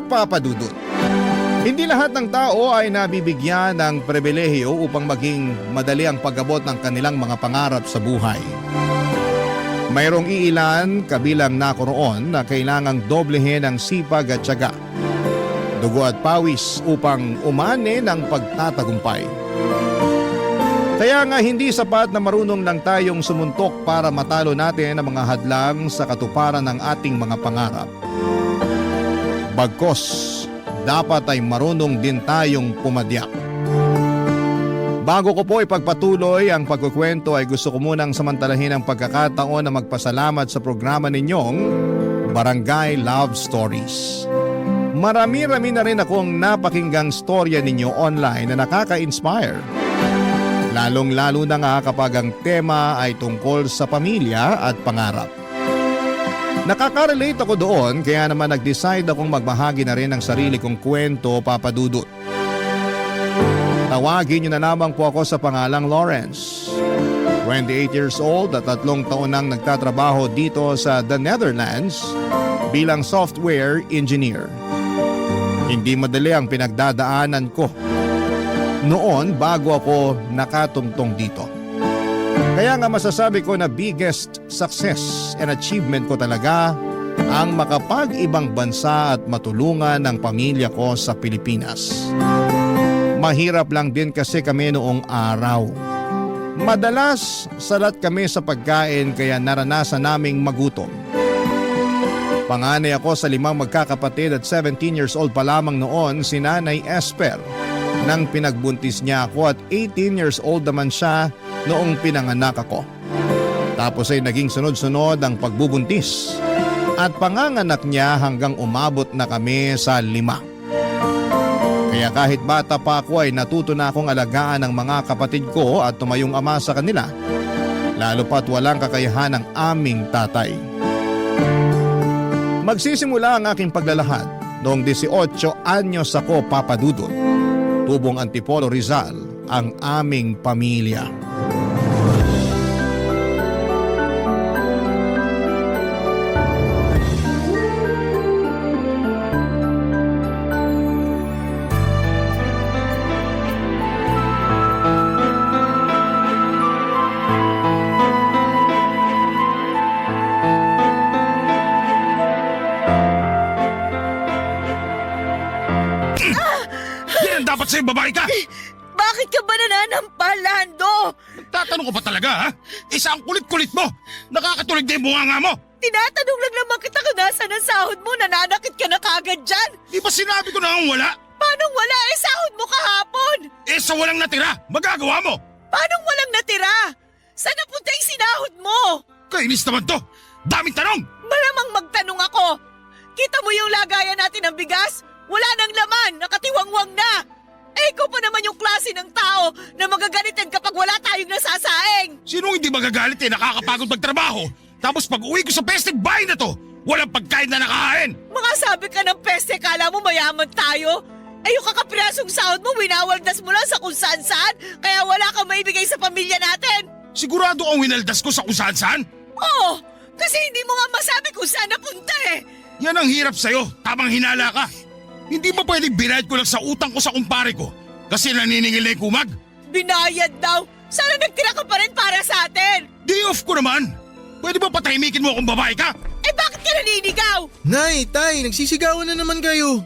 Papa Dudut. Hindi lahat ng tao ay nabibigyan ng pribilehiyo upang maging madali ang pag-abot ng kanilang mga pangarap sa buhay. Mayroong iilan kabilang nakoroon na kailangang doblehin ang sipag at tiyaga, dugo at pawis upang umani ng pagtatagumpay. Kaya nga hindi sapat na marunong lang tayong sumuntok para matalo natin ang mga hadlang sa katuparan ng ating mga pangarap. Bagkus, dapat ay marunong din tayong pumadyak. Bago ko po ipagpatuloy ang pagkukwento ay gusto ko munang samantalahin ang pagkakataon na magpasalamat sa programa ninyong Barangay Love Stories. Marami-rami na rin akong napakinggang storya ninyo online na nakaka-inspire. Lalong-lalo na nga kapag ang tema ay tungkol sa pamilya at pangarap. Nakaka-relate ako doon kaya naman nag-decide akong magbahagi na rin ng sarili kong kwento, Papa Dudut. Tawagin niyo na lamang po ako sa pangalang Lawrence. 28 years old at 3 taon nang nagtatrabaho dito sa The Netherlands bilang software engineer. Hindi madali ang pinagdadaanan ko noon bago ako nakatungtong dito. Kaya nga masasabi ko na biggest success and achievement ko talaga ang makapag-ibang bansa at matulungan ang pamilya ko sa Pilipinas. Mahirap lang din kasi kami noong araw. Madalas salat kami sa pagkain kaya naranasan naming magutom. Panganay ako sa 5 magkakapatid at 17 years old pa lamang noon si Nanay Esper nang pinagbuntis niya ako at 18 years old naman siya noong pinanganak ako. Tapos ay naging sunod-sunod ang pagbubuntis at panganganak niya hanggang umabot na kami sa 5. Kaya kahit bata pa ako ay natuto na akong alagaan ng mga kapatid ko at tumayong ama sa kanila, lalo pat walang kakayahan ng aming tatay. Magsisimula ang aking paglalahad noong 18 anyos ako, Papa Dudut. Tubong Antipolo, Rizal ang aming pamilya. Dapat sa'yo babae ka! Bakit ka ba nananampal, Lando? Tatanong ko pa talaga, ha? Isa ang kulit-kulit mo! Nakakatulig na yung bunganga mo! Tinatanong lang naman kita kung nasaan ang sahod mo, nananakit ka na kagad dyan. Di ba sinabi ko na ang wala? Paano wala sahod mo kahapon? Sa walang natira, magagawa mo! Paano walang natira? Saan napunta yung sinahod mo? Kainis naman to! Daming tanong! Malamang magtanong ako. Kita mo yung lagayan natin ng bigas? Wala nang laman, nakatiwangwang na. Ikaw pa naman yung klase ng tao na magagalitin kapag wala tayong nasasaing. Sinong hindi magagalit nakakapagod magtrabaho? Tapos pag uwi ko sa peste bahay na to, walang pagkain na nakahain. Mga sabi ka ng peste, kala mo mayaman tayo? Yung kakapirasong sahod mo, winawaldas mo lang sa kung saan-saan, kaya wala kang maibigay sa pamilya natin. Sigurado ang winaldas ko sa kung saan-saan? Oo, kasi hindi mo nga masabi kung saan napunta eh. Yan ang hirap sa'yo, tamang hinala ka. Hindi ba pwedeng binayad ko lang sa utang ko sa kumpare ko? Kasi naniningil na yung kumag? Binayad daw? Sana nagtira ka pa rin para sa atin? Day off ko naman! Pwede ba patahimikin mo akong babae ka? Bakit ka naninigaw? Nay, tay, nagsisigawan na naman kayo.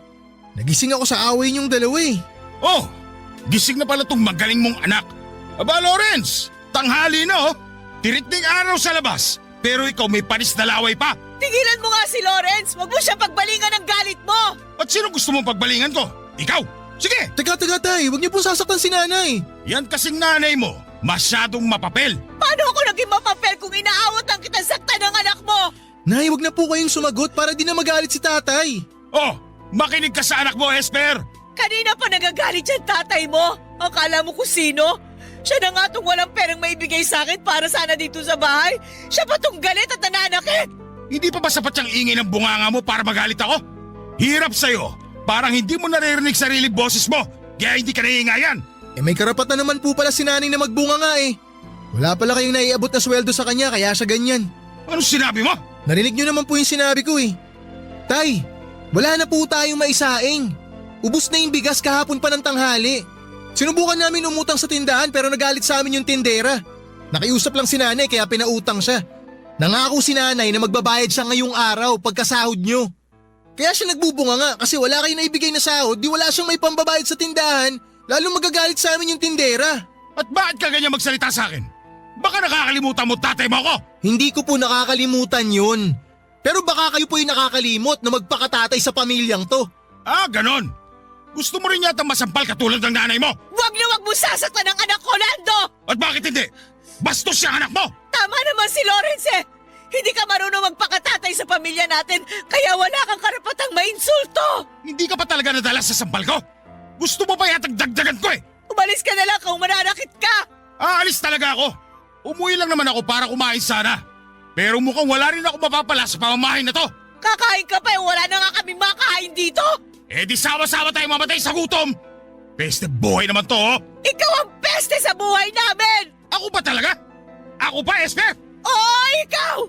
Nagising ako sa away niyong dalawa eh. Oh, gising na pala tong magaling mong anak. Aba Lawrence, tanghali na oh. Tirik ding araw sa labas, pero ikaw may panis na laway pa. Tigilan mo nga si Lawrence, wag mo siya pagbalingan ng galit mo. At sino gusto mong pagbalingan ko? Ikaw! Sige! Teka, tay, huwag niyo pong sasaktan si nanay. Yan kasing nanay mo, masyadong mapapel. Paano ako naging mapapel kung inaawat ang kitang sakta ng anak mo? Nay, huwag na po kayong sumagot para di na magalit si tatay. Oh, makinig ka sa anak mo, Esper! Kanina pa nagagalit yan tatay mo. Akala mo kung sino? Siya na nga tong walang perang maibigay sa akin para sana dito sa bahay. Siya pa tong galit at nananakit. Hindi pa ba sapat yung ingay ng bunganga mo para magalit ako? Hirap sa'yo. Parang hindi mo naririnig sarili boses mo. Kaya hindi ka naiingayan. May karapatan naman po pala si nanay na magbunga nga eh. Wala pala kayong naiabot na sweldo sa kanya kaya siya ganyan. Anong sinabi mo? Narinig niyo naman po yung sinabi ko eh. Tay, Wala na po tayong maisaing. Ubus na yung bigas kahapon pa ng tanghali. Sinubukan namin umutang sa tindahan pero nagalit sa amin yung tindera. Nakiusap lang si nanay kaya pinautang siya. Nangako si nanay na magbabayad siya ngayong araw pagkasahod nyo. Kaya siya nagbubunga nga kasi wala kayo na ibigay na sahod, di wala siyang may pambabayad sa tindahan, lalo magagalit sa amin yung tindera. At bakit ka ganyan magsalita sa akin? Baka nakakalimutan mo tatay mo ako! Hindi ko po nakakalimutan yun. Pero baka kayo po yung nakakalimot na magpakatatay sa pamilyang to. Ah, ganon! Gusto mo rin yata masampal katulad ng nanay mo? Wag na wag mo sasaktan ang anak ko, Lando! At bakit hindi? Bastos siya anak mo! Tama naman si Lawrence eh! Hindi ka marunong magpakatatay sa pamilya natin, kaya wala kang karapatang mainsulto! Hindi ka pa talaga nadala sa sampal ko? Gusto mo pa yatang dagdagan ko eh! Umalis ka na lang kung mananakit ka! Aalis talaga ako! Umuwi lang naman ako para kumain sana. Pero mukhang wala rin ako mapapala sa pamamahay na to. Kakain ka pa wala na nga kami makain dito! Eh di sama-sama tayo mamatay sa gutom! Peste buhay naman to oh! Ikaw ang peste sa buhay namin! Ako ba talaga? Ako pa, Esper? Oo, ikaw!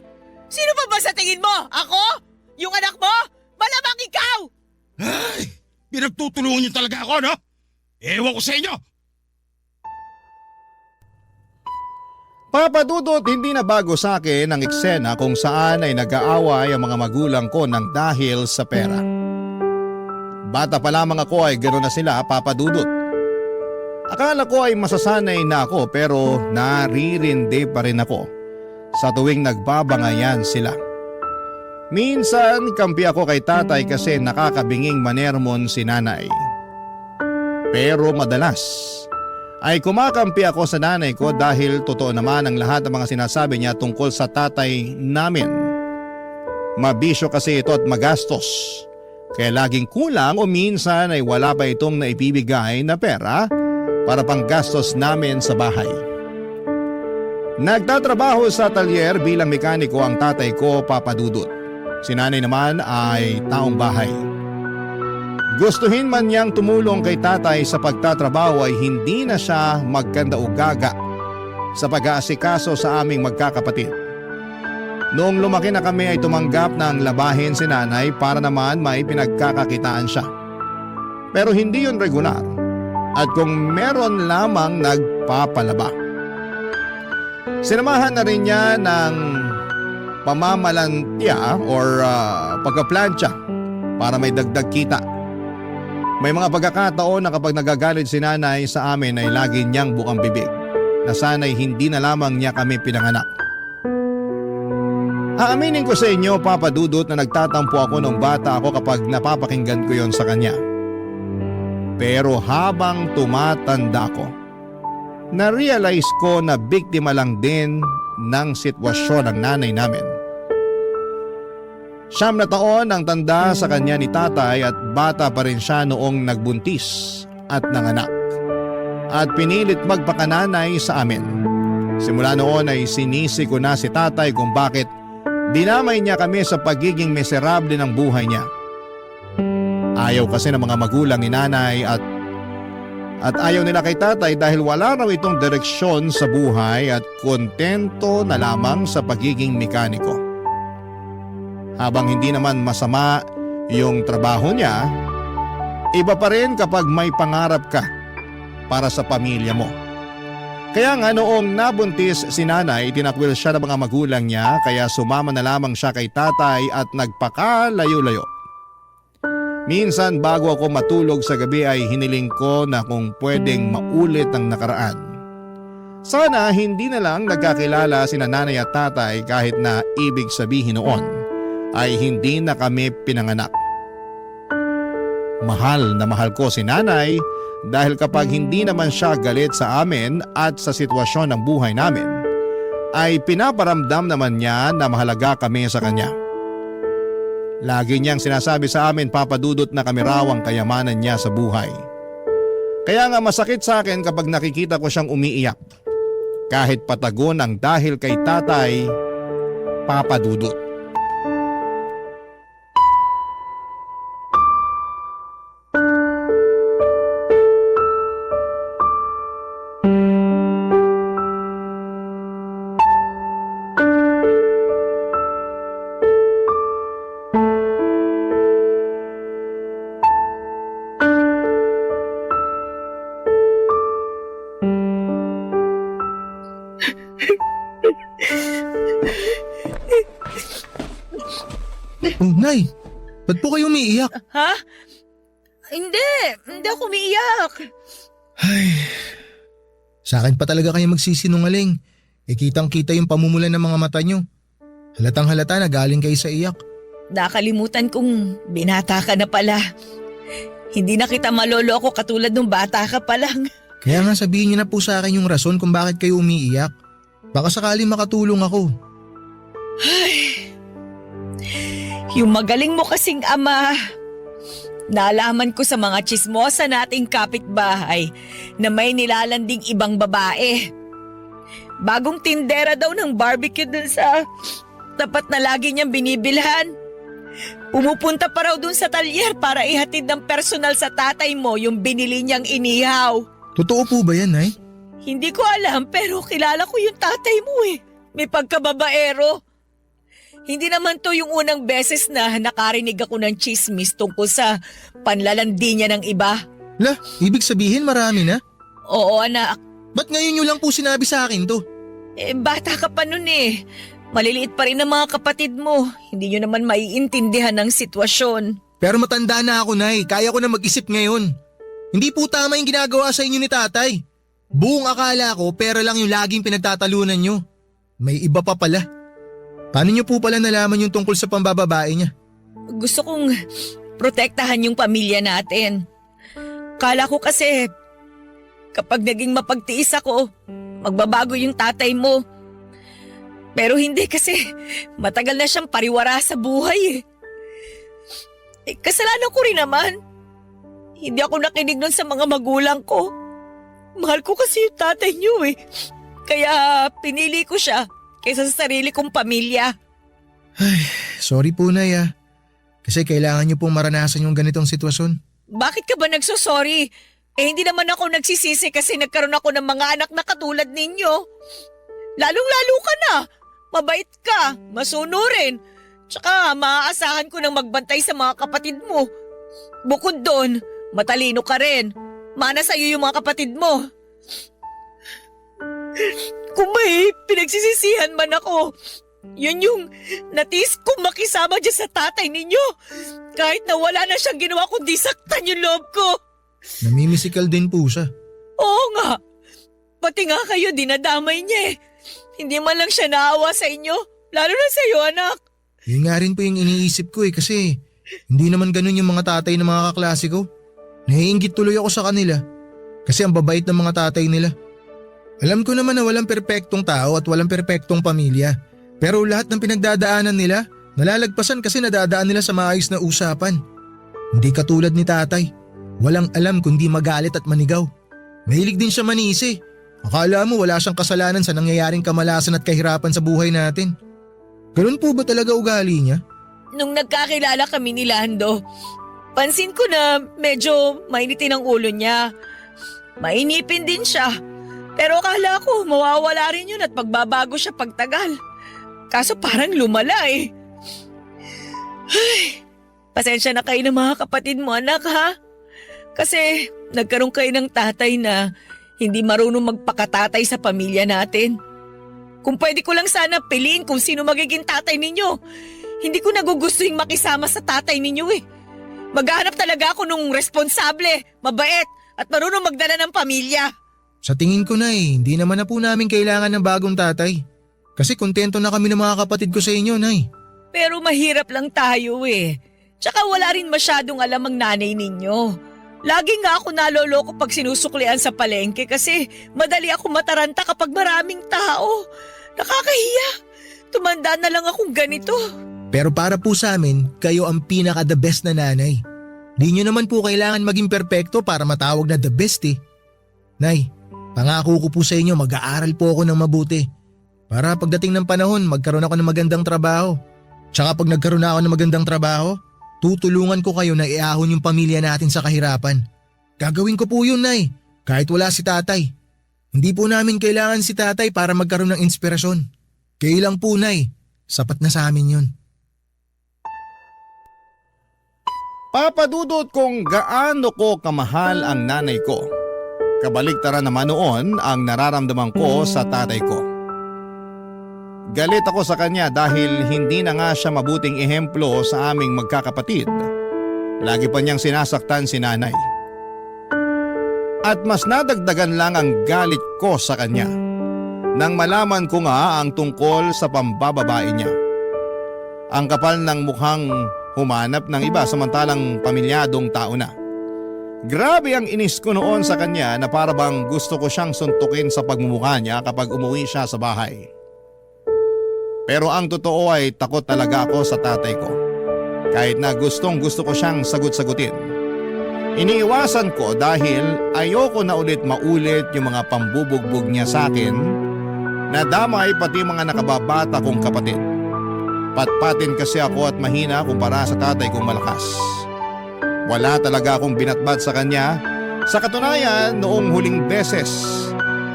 Sino pa ba sa tingin mo? Ako? Yung anak mo? Malamang ikaw! Ay, pinagtutulungan niyo talaga ako, no? Ewan ko sa inyo! Papa Dudut, hindi na bago sa akin ang eksena kung saan ay nag-aaway ang mga magulang ko ng dahil sa pera. Bata pa lamang ako ay gano'n na sila, Papa Dudut. Akala ko ay masasanay na ako pero naririndi pa rin ako sa tuwing nagbabangayan sila. Minsan kampi ako kay tatay kasi nakakabinging manermon si nanay. Pero madalas ay kumakampi ako sa nanay ko dahil totoo naman ang lahat ng mga sinasabi niya tungkol sa tatay namin. Mabisyo kasi ito at magastos. Kaya laging kulang o minsan ay wala pa itong naipibigay na pera para panggastos namin sa bahay. Nagtatrabaho sa atelier bilang mekaniko ang tatay ko, Papa Dudut. Si nanay naman ay taong bahay. Gustuhin man niyang tumulong kay tatay sa pagtatrabaho ay hindi na siya magkanda o gaga sa pag-aasikaso sa aming magkakapatid. Noong lumaki na kami ay tumanggap na ang labahin si nanay para naman may pinagkakakitaan siya. Pero hindi yun regular at kung meron lamang nagpapalaba. Sinamahan na rin niya ng pamamalantya or pagkaplantya para may dagdag kita. May mga pagkakataon na kapag nagagalit si nanay sa amin ay lagi niyang bukang bibig na sana'y hindi na lamang niya kami pinanganak. Aaminin ko sa inyo, Papa Dudut, na nagtatampo ako nung bata ako kapag napapakinggan ko yon sa kanya. Pero habang tumatanda ko, na-realize ko na biktima lang din ng sitwasyon ng nanay namin. 9 na taon ang tanda sa kanya ni tatay at bata pa rin siya noong nagbuntis at nanganak. At pinilit magpakananay sa amin. Simula noon ay sinisi ko na si tatay kung bakit dinamay niya kami sa pagiging miserable ng buhay niya. Ayaw kasi ng mga magulang ni nanay at ayaw nila kay tatay dahil wala raw itong direksyon sa buhay at kontento na lamang sa pagiging mekaniko. Habang hindi naman masama yung trabaho niya, iba pa rin kapag may pangarap ka para sa pamilya mo. Kaya nga noong nabuntis si nanay, tinakwil siya ng mga magulang niya kaya sumama na lamang siya kay tatay at nagpakalayo-layo. Minsan bago ako matulog sa gabi ay hiniling ko na kung pwedeng maulit ang nakaraan. Sana hindi na lang nagkakilala sina nanay at tatay kahit na ibig sabihin noon ay hindi na kami pinanganak. Mahal na mahal ko si nanay dahil kapag hindi naman siya galit sa amin at sa sitwasyon ng buhay namin, ay pinaparamdam naman niya na mahalaga kami sa kanya. Lagi niyang sinasabi sa amin, Papa Dudut, na kami raw ang kayamanan niya sa buhay. Kaya nga masakit sa akin kapag nakikita ko siyang umiiyak. Kahit patagon ang dahil kay tatay, Papa Dudut. Oh, Nay, ba't po kayo umiiyak? Ha? Hindi ako umiiyak. Sa akin pa talaga kayo magsisinungaling. Kitang-kita yung pamumulan ng mga mata nyo. Halatang halata na galing kayo sa iyak. Nakalimutan kong binata ka na pala. Hindi na kita maloloko katulad nung bata ka pa lang. Kaya nga sabihin niyo na po sa akin yung rason kung bakit kayo umiiyak. Baka sakali makatulong ako. Yung magaling mo kasing ama. Naalaman ko sa mga tsismosa nating kapitbahay na may nilalanding ibang babae. Bagong tindera daw ng barbecue dun sa tapat na lagi niyang binibilhan. Pumupunta pa raw dun sa talyer para ihatid ng personal sa tatay mo yung binili niyang inihaw. Totoo po ba yan, Nay? Hindi ko alam pero kilala ko yung tatay mo eh. May pagkababaero. Hindi naman to yung unang beses na nakarinig ako ng chismis tungkol sa panlalandi niya ng iba. La, ibig sabihin marami na? Oo anak, Ba't ngayon nyo lang po sinabi sa akin to? bata ka pa nun eh. Maliliit pa rin ang mga kapatid mo. Hindi nyo naman maiintindihan ang sitwasyon. Pero matanda na ako, Nay. Kaya ko na mag-isip ngayon. Hindi po tama yung ginagawa sa inyo ni tatay. Buong akala ko pera lang yung laging pinagtatalunan nyo. May iba pa pala. Paano nyo po pala nalaman yung tungkol sa pambababae niya? Gusto kong protektahan yung pamilya natin. Kala ko kasi kapag naging mapagtiis ako, magbabago yung tatay mo. Pero hindi kasi matagal na siyang pariwara sa buhay eh. Kasalanan ko rin naman. Hindi ako nakinig nun sa mga magulang ko. Mahal ko kasi yung tatay niyo eh. Kaya pinili ko siya kaysa sa sarili kong pamilya. Sorry po, Nay ah. Kasi kailangan nyo pong maranasan yung ganitong sitwasyon. Bakit ka ba nagsosorry? Hindi naman ako nagsisisi kasi nagkaroon ako ng mga anak na katulad ninyo. Lalong-lalo ka na. Mabait ka, masunurin. Tsaka maaasahan ko nang magbantay sa mga kapatid mo. Bukod doon, matalino ka rin. Mana sa'yo yung mga kapatid mo. Kung may pinagsisisihan man ako, yun yung natis kong makisama dyan sa tatay ninyo. Kahit na wala na siyang ginawa kundi saktan yung loob ko. Namimisikal din po siya. Oo nga. Pati nga kayo dinadamay niya eh. Hindi man lang siya naawa sa inyo. Lalo na sa'yo anak. Yun nga rin po yung iniisip ko kasi hindi naman ganun yung mga tatay ng mga kaklase ko. Naiinggit tuloy ako sa kanila kasi ang babait ng mga tatay nila. Alam ko naman na walang perpektong tao at walang perpektong pamilya. Pero lahat ng pinagdadaanan nila, nalalagpasan kasi nadadaan nila sa maayos na usapan. Hindi katulad ni tatay. Walang alam kundi magalit at manigaw. Mahilig din siya manisi. Akala mo wala siyang kasalanan sa nangyayaring kamalasan at kahirapan sa buhay natin. Ganun po ba talaga ugali niya? Nung nagkakilala kami ni Lando, pansin ko na medyo mainitin ang ulo niya. Mainipin din siya. Pero akala ko mawawala rin yun at magbabago siya pagtagal. Kaso parang lumala eh. Ay, pasensya na kayo ng mga kapatid mo anak ha. Kasi nagkaroon kayo ng tatay na hindi marunong magpakatatay sa pamilya natin. Kung pwede ko lang sana piliin kung sino magiging tatay ninyo. Hindi ko nagugustuhin makisama sa tatay ninyo eh. Maghahanap talaga ako nung responsable, mabait at marunong magdala ng pamilya. Sa tingin ko na hindi naman na po namin kailangan ng bagong tatay. Kasi kontento na kami ng mga kapatid ko sa inyo, Nay. Pero mahirap lang tayo eh. Tsaka wala rin masyadong alam ang nanay ninyo. Lagi nga ako naloloko pag sinusuklian sa palengke kasi madali ako mataranta kapag maraming tao. Nakakahiya. Tumanda na lang akong ganito. Pero para po sa amin, kayo ang pinaka the best na nanay. Di nyo naman po kailangan maging perpekto para matawag na the best eh. Nay, pangako ko po sa inyo mag-aaral po ako ng mabuti. Para pagdating ng panahon magkaroon ako ng magandang trabaho. Tsaka pag nagkaroon na ako ng magandang trabaho, tutulungan ko kayo na iahon yung pamilya natin sa kahirapan. Gagawin ko po yun, Nay, kahit wala si tatay. Hindi po namin kailangan si tatay para magkaroon ng inspirasyon. Kayo lang po, Nay. Sapat na sa amin yun. Papadudot kung gaano ko kamahal ang nanay ko. Kabaligtaran naman noon ang nararamdaman ko sa tatay ko. Galit ako sa kanya dahil hindi na nga siya mabuting ehemplo sa aming magkakapatid. Lagi pa niyang sinasaktan si nanay. At mas nadagdagan lang ang galit ko sa kanya nang malaman ko nga ang tungkol sa pambababae niya. Ang kapal ng mukhang humanap ng iba samantalang pamilyadong tao na. Grabe ang inis ko noon sa kanya na para bang gusto ko siyang suntukin sa pagmumukha niya kapag umuwi siya sa bahay. Pero ang totoo ay takot talaga ako sa tatay ko. Kahit na gustong gusto ko siyang sagot-sagutin. Iniiwasan ko dahil ayoko na ulit maulit yung mga pambubugbog niya sa akin na damay pati mga nakababata kong kapatid. Patpatin kasi ako at mahina kumpara sa tatay kong malakas. Wala talaga akong binatbat sa kanya. Sa katunayan, noong huling beses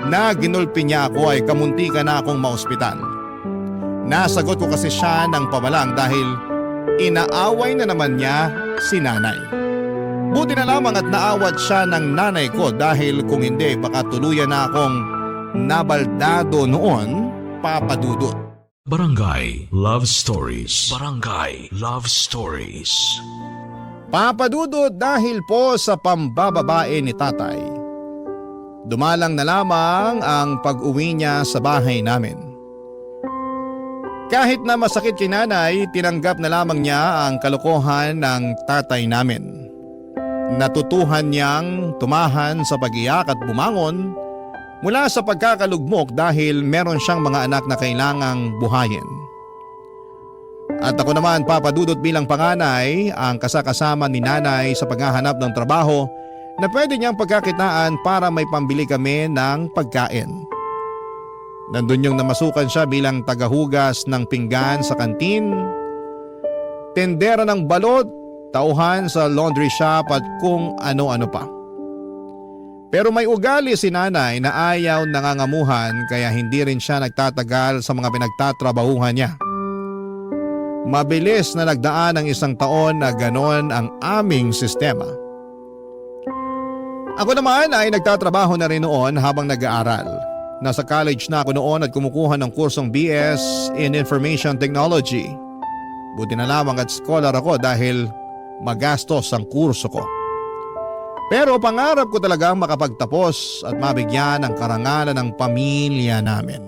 na ginulpi niya ako ay kamuntika na akong maospital. Nasagot ko kasi siya ng pamalang dahil inaaway na naman niya si nanay. Buti na lamang at naawat siya ng nanay ko dahil kung hindi baka tuluyan na akong nabaldado noon, Papa Dudut. Barangay Love Stories. Barangay Love Stories. Papa Dudut, dahil po sa pambababae ni tatay, dumalang na lamang ang pag-uwi niya sa bahay namin. Kahit na masakit kay nanay, tinanggap na lamang niya ang kalokohan ng tatay namin. Natutuhan niyang tumahan sa pag-iyak at bumangon mula sa pagkakalugmok dahil meron siyang mga anak na kailangang buhayin. At ako naman, Papa Dudut, bilang panganay, ang kasakasama ni nanay sa paghahanap ng trabaho na pwede niyang pagkakitaan para may pambili kami ng pagkain. Nandun yung namasukan siya bilang tagahugas ng pinggan sa kantin, tendera ng balot, tauhan sa laundry shop at kung ano-ano pa. Pero may ugali si nanay na ayaw nangangamuhan kaya hindi rin siya nagtatagal sa mga pinagtatrabahuhan niya. Mabilis na nagdaan ang 1 taon na ganon ang aming sistema. Ako naman ay nagtatrabaho na rin noon habang nag-aaral. Nasa college na ako noon at kumukuha ng kursong BS in Information Technology. Buti na lamang at scholar ako dahil magastos ang kurso ko. Pero pangarap ko talagang makapagtapos at mabigyan ng karangalan ng pamilya namin.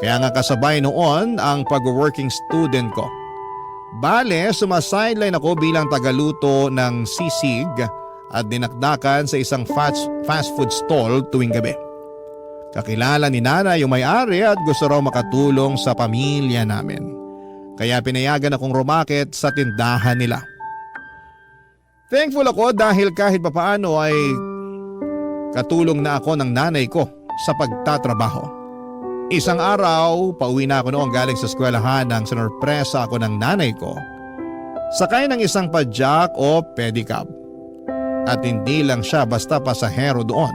Kaya nga kasabay noon ang pag-working student ko. Bale, sumasideline ako bilang tagaluto ng sisig at dinakdakan sa isang fast food stall tuwing gabi. Kakilala ni nanay yung may-ari at gusto raw makatulong sa pamilya namin. Kaya pinayagan akong rumakit sa tindahan nila. Thankful ako dahil kahit papaano ay katulong na ako ng nanay ko sa pagtatrabaho. Isang araw, pauwi na ako noong galing sa eskwelahan nang sinurpresa ako ng nanay ko. Sakay ng isang padjak o pedicab. At hindi lang siya basta pasahero doon,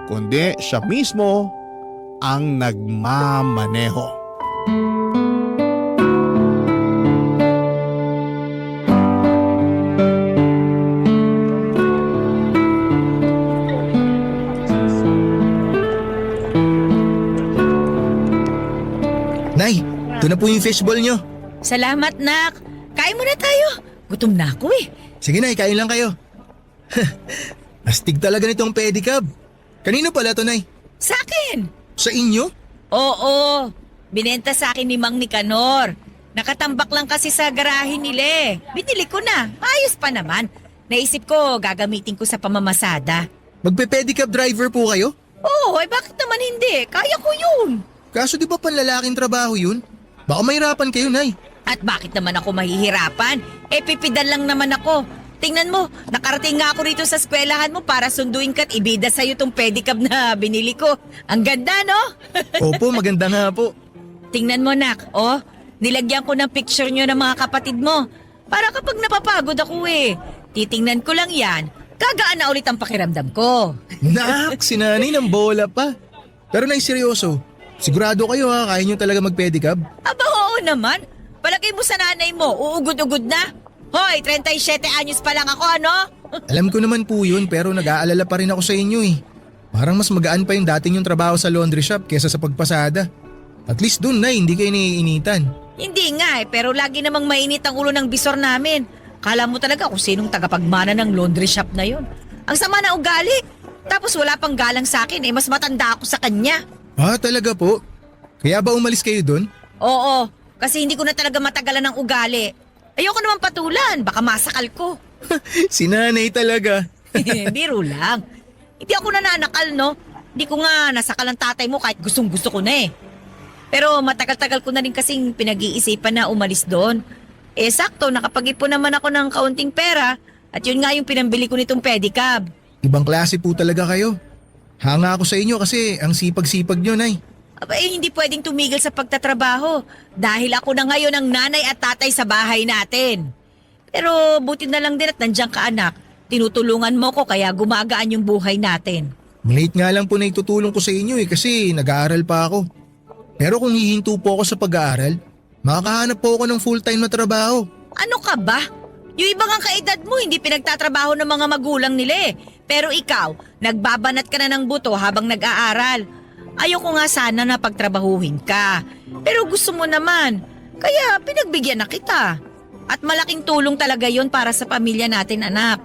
kundi siya mismo ang nagmamaneho. Nay, ito na po yung fishball nyo. Salamat, nak. Kain muna tayo. Gutom na ako eh. Sige Nay, kain lang kayo. Astig talaga nitong pedicab. Kanino pala to, Nay? Sa akin. Sa inyo? Oo. Binenta sa akin ni Mang Nicanor. Nakatambak lang kasi sa garahe nila eh. Binili ko na. Ayos pa naman. Naisip ko gagamitin ko sa pamamasada. Magpe-pedicab driver po kayo? Oo, eh bakit naman hindi? Kaya ko yun. Kaso di ba panlalaking trabaho yun? Baka mahirapan kayo, Nay. At bakit naman ako mahihirapan? Eh pipidan lang naman ako. Tingnan mo, nakarating nga ako rito sa eskwelahan mo para sunduin ka at ibida sa'yo tong pedicab na binili ko. Ang ganda, no? Opo, maganda nga po. Tingnan mo, nak. Oh, nilagyan ko ng picture nyo ng mga kapatid mo. Para kapag napapagod ako eh. Titingnan ko lang yan. Gagaan na ulit ang pakiramdam ko. Nak, si Nanay ng bola pa. Pero Nay, seryoso. Sigurado kayo ha, kaya nyo talaga mag-pedicab? Aba, oo naman. Palagay mo sa nanay mo, uugod-ugod na. Hoy, 37 anyos pa lang ako, ano? Alam ko naman po yun, pero nag-aalala pa rin ako sa inyo eh. Parang mas magaan pa yung dating yung trabaho sa laundry shop kesa sa pagpasada. At least dun, Nay, hindi kayo naiinitan. Hindi nga pero lagi namang mainit ang ulo ng bisor namin. Kala mo talaga kung sinong tagapagmana ng laundry shop na yon. Ang sama na ugali. Tapos wala pang galang sa akin mas matanda ako sa kanya. Ah, talaga po? Kaya ba umalis kayo dun? Oo, kasi hindi ko na talaga matagalan ng ugali. Ayoko naman patulan, baka masakal ko. Si Nanay talaga. Biro lang. Hindi ako nananakal, no? Hindi ko nga nasakal ang tatay mo kahit gustong gusto ko na Pero matagal-tagal ko na rin kasing pinag-iisipan na umalis doon. Sakto, nakapag-ipon naman ako ng kaunting pera at yun nga yung pinambili ko nitong pedicab. Ibang klase po talaga kayo. Hanga ako sa inyo kasi ang sipag-sipag nyo, Nay. Aba hindi pwedeng tumigil sa pagtatrabaho dahil ako na ngayon ang nanay at tatay sa bahay natin. Pero buti na lang din at nandiyan ka anak. Tinutulungan mo ko kaya gumagaan yung buhay natin. Maliit nga lang po na itutulong ko sa inyo kasi nag-aaral pa ako. Pero kung hihinto po ako sa pag-aaral, makakahanap po ako ng full-time na trabaho. Ano ka ba? Yung ibang ang kaedad mo hindi pinagtatrabaho ng mga magulang nila Pero ikaw, nagbabanat ka na ng buto habang nag-aaral. Ayoko nga sana na pagtrabahuhin ka. Pero gusto mo naman. Kaya pinagbigyan na kita. At malaking tulong talaga yon para sa pamilya natin anak.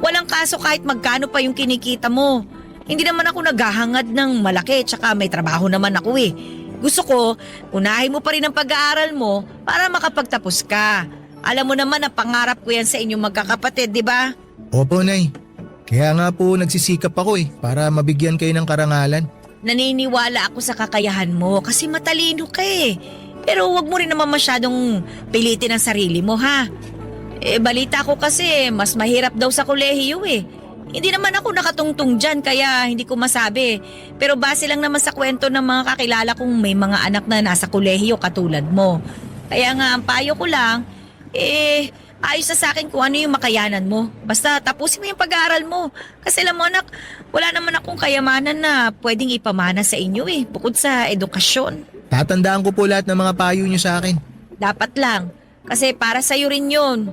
Walang kaso kahit magkano pa yung kinikita mo. Hindi naman ako naghahangad ng malaki tsaka may trabaho naman ako Gusto ko, unahin mo pa rin ang pag-aaral mo para makapagtapos ka. Alam mo naman na pangarap ko yan sa inyong magkakapatid, di ba? Opo, Nay. Kaya nga po nagsisikap ako para mabigyan kayo ng karangalan. Naniniwala ako sa kakayahan mo kasi matalino ka Pero wag mo rin naman masyadong pilitin ang sarili mo ha. Balita ko kasi mas mahirap daw sa kolehiyo Hindi naman ako nakatungtong dyan kaya hindi ko masabi. Pero base lang naman sa kwento ng mga kakilala kong may mga anak na nasa kolehiyo katulad mo. Kaya nga ang payo ko lang, ayos na sa akin kung ano yung makayanan mo. Basta tapusin mo yung pag-aaral mo. Kasi alam mo anak, wala naman akong kayamanan na pwedeng ipamana sa inyo bukod sa edukasyon. Tatandaan ko po lahat ng mga payo niyo sa akin. Dapat lang. Kasi para sa'yo rin yun.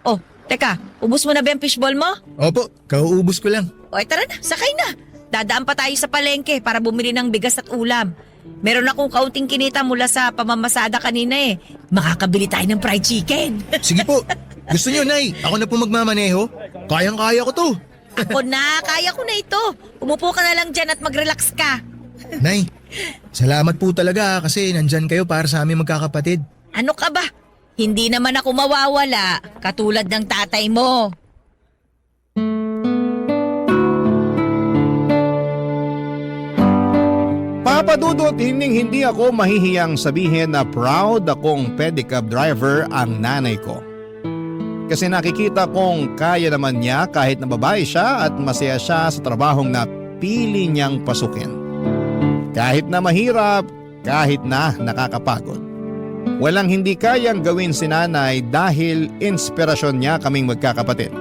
Oh, teka, ubos mo na ba yung fishball mo? Opo, kauubos ko lang. O tara na, sakay na. Dadaan pa tayo sa palengke para bumili ng bigas at ulam. Meron akong kaunting kinita mula sa pamamasada kanina Makakabili tayo ng fried chicken. Sige po. Gusto niyo, Nay? Ako na po magmamaneho? Kayang-kaya ko to. Ako na, kaya ko na ito. Umupo ka na lang dyan at mag-relax ka. Nay, salamat po talaga kasi nandyan kayo para sa aming magkakapatid. Ano ka ba? Hindi naman ako mawawala, katulad ng tatay mo. Papa Dudut, hindi ako mahihiyang sabihin na proud akong pedicab driver ang nanay ko. Kasi nakikita kong kaya naman niya kahit na babae siya at masaya siya sa trabahong na pili niyang pasukin. Kahit na mahirap, kahit na nakakapagod. Walang hindi kayang gawin si nanay dahil inspirasyon niya kaming magkakapatid.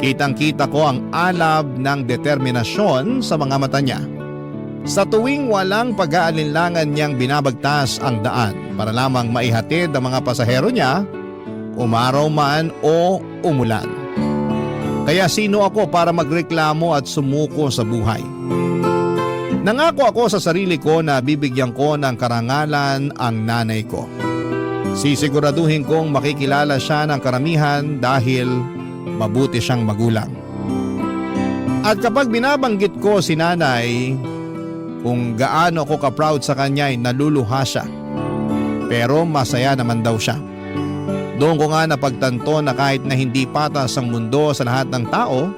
Kitang-kita ko ang alab ng determinasyon sa mga mata niya. Sa tuwing walang pag-aalinlangan niyang binabagtas ang daan para lamang maihatid ang mga pasahero niya, umaraw man o umulan. Kaya sino ako para magreklamo at sumuko sa buhay? Nangako ako sa sarili ko na bibigyan ko ng karangalan ang nanay ko. Sisiguraduhin kong makikilala siya ng karamihan dahil mabuti siyang magulang. At kapag binabanggit ko si nanay, kung gaano ako ka-proud sa kanya ay naluluha siya. Pero masaya naman daw siya. Doon ko nga napagtanto na kahit na hindi patas ang mundo sa lahat ng tao,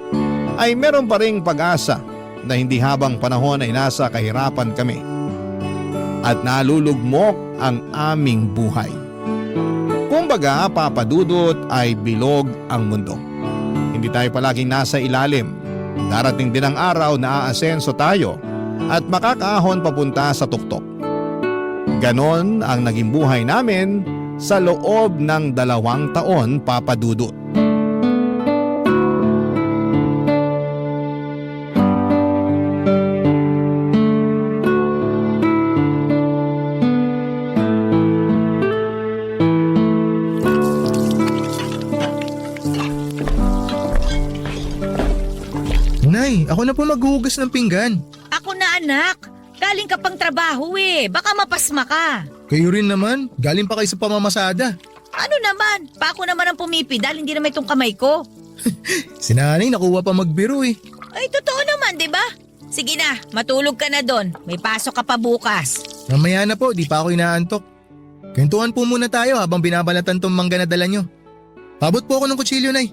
ay meron pa ring pag-asa na hindi habang panahon ay nasa kahirapan kami. At nalulugmok ang aming buhay. Kumbaga, Papa Dudut ay bilog ang mundo. Hindi tayo palaging nasa ilalim. Darating din ang araw na aasenso tayo at makakaahon papunta sa tuktok. Ganon ang naging buhay namin sa loob ng 2 taon, Papa Dudut. Nay, ako na po maghuhugas ng pinggan. Ako na anak, Galing ka pang trabaho eh. Baka mapasma ka. Kayo rin naman, galing pa kayo sa pamamasada. Ano naman? Pa ako naman ang pumipidal, hindi naman itong kamay ko. Si nanay nakuha pa magbiro eh. Ay, totoo naman, di ba? Sige na, matulog ka na doon. May pasok ka pa bukas. Mamaya na po, di pa ako inaantok. Kwentuhan po muna tayo habang binabalatan tong mangga na dala nyo. Pabot po ako ng kutsilyo, Nay.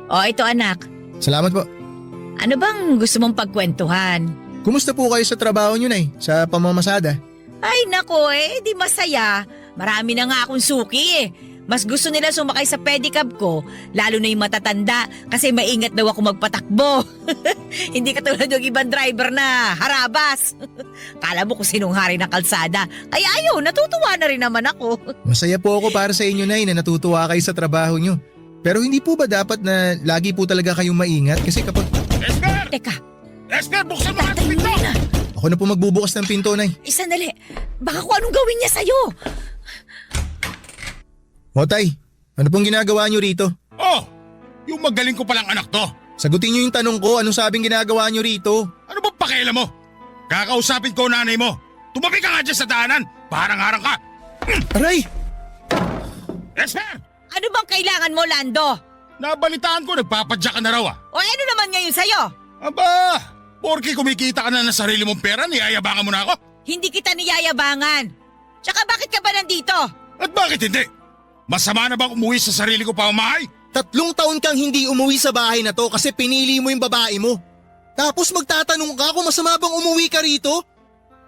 O, ito anak. Salamat po. Ano bang gusto mong pagkwentuhan? Kumusta po kayo sa trabaho nyo, Nay? Sa pamamasada? Ay, nako di masaya. Marami na nga akong suki eh. Mas gusto nila sumakay sa pedicab ko, lalo na yung matatanda kasi maingat daw ako magpatakbo. Hindi katulad yung ibang driver na harabas. Kala mo kung sinong hari ng kalsada. Kaya ayaw, natutuwa na rin naman ako. Masaya po ako para sa inyo, Nay, na natutuwa kayo sa trabaho nyo. Pero hindi po ba dapat na lagi po talaga kayong maingat? Kasi kapag... Esper! Teka, Esper, buksan mo ang pinto! tayo na. Ako na po magbubukas ng pinto, Nay. Sandali, baka kung anong gawin niya sa'yo. O, Tay, ano pong ginagawa nyo rito? Oh, yung magaling ko palang anak to. Sagutin nyo yung tanong ko, anong sabing ginagawa nyo rito? Ano ba pakialam mo? Kakausapin ko nanay mo. Tumabi ka nga dyan sa daanan. Parang-harang ka. Aray! Esper! Ano bang kailangan mo, Lando? Nabalitaan ko, nagpapadya ka na raw ah. O ano naman ngayon sa'yo? Aba, porke kumikita ka na ng sarili mong pera, niyayabangan mo na ako. Hindi kita niyayabangan. Tsaka bakit ka ba nandito? At bakit hindi? Masama na bang umuwi sa sarili ko pamamahay? 3 taon kang hindi umuwi sa bahay na to kasi pinili mo yung babae mo. Tapos magtatanong ka kung masama bang umuwi ka rito?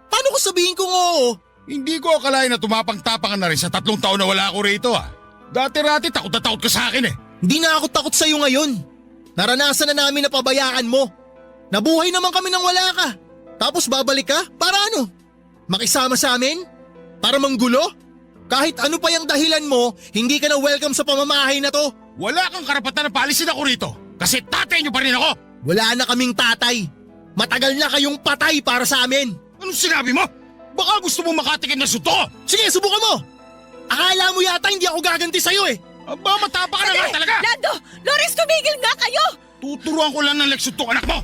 Paano ko sabihin kung oo? Hindi ko akalain na tumapang-tapangan na rin sa 3 taon na wala ako rito ah. Dati-rati takot na takot ka sa akin eh. Hindi na ako takot sa'yo ngayon. Naranasan na namin na pabayaan mo. Nabuhay naman kami nang wala ka. Tapos babalik ka? Para ano? Makisama sa amin? Para manggulo? Kahit ano pa yung dahilan mo, hindi ka na welcome sa pamamahay na to. Wala kang karapatan na paalisin ako rito. Kasi tatay niyo pa rin ako. Wala na kaming tatay. Matagal na kayong patay para sa amin. Anong sinabi mo? Baka gusto mo makatikim na suto. Sige, subukan mo. Akala mo yata hindi ako gaganti sa'yo eh. Aba, matapa ka na nga talaga. Lando! Lawrence, tumigil nga kayo! Tuturuan ko lang ng leksyon tong anak mo.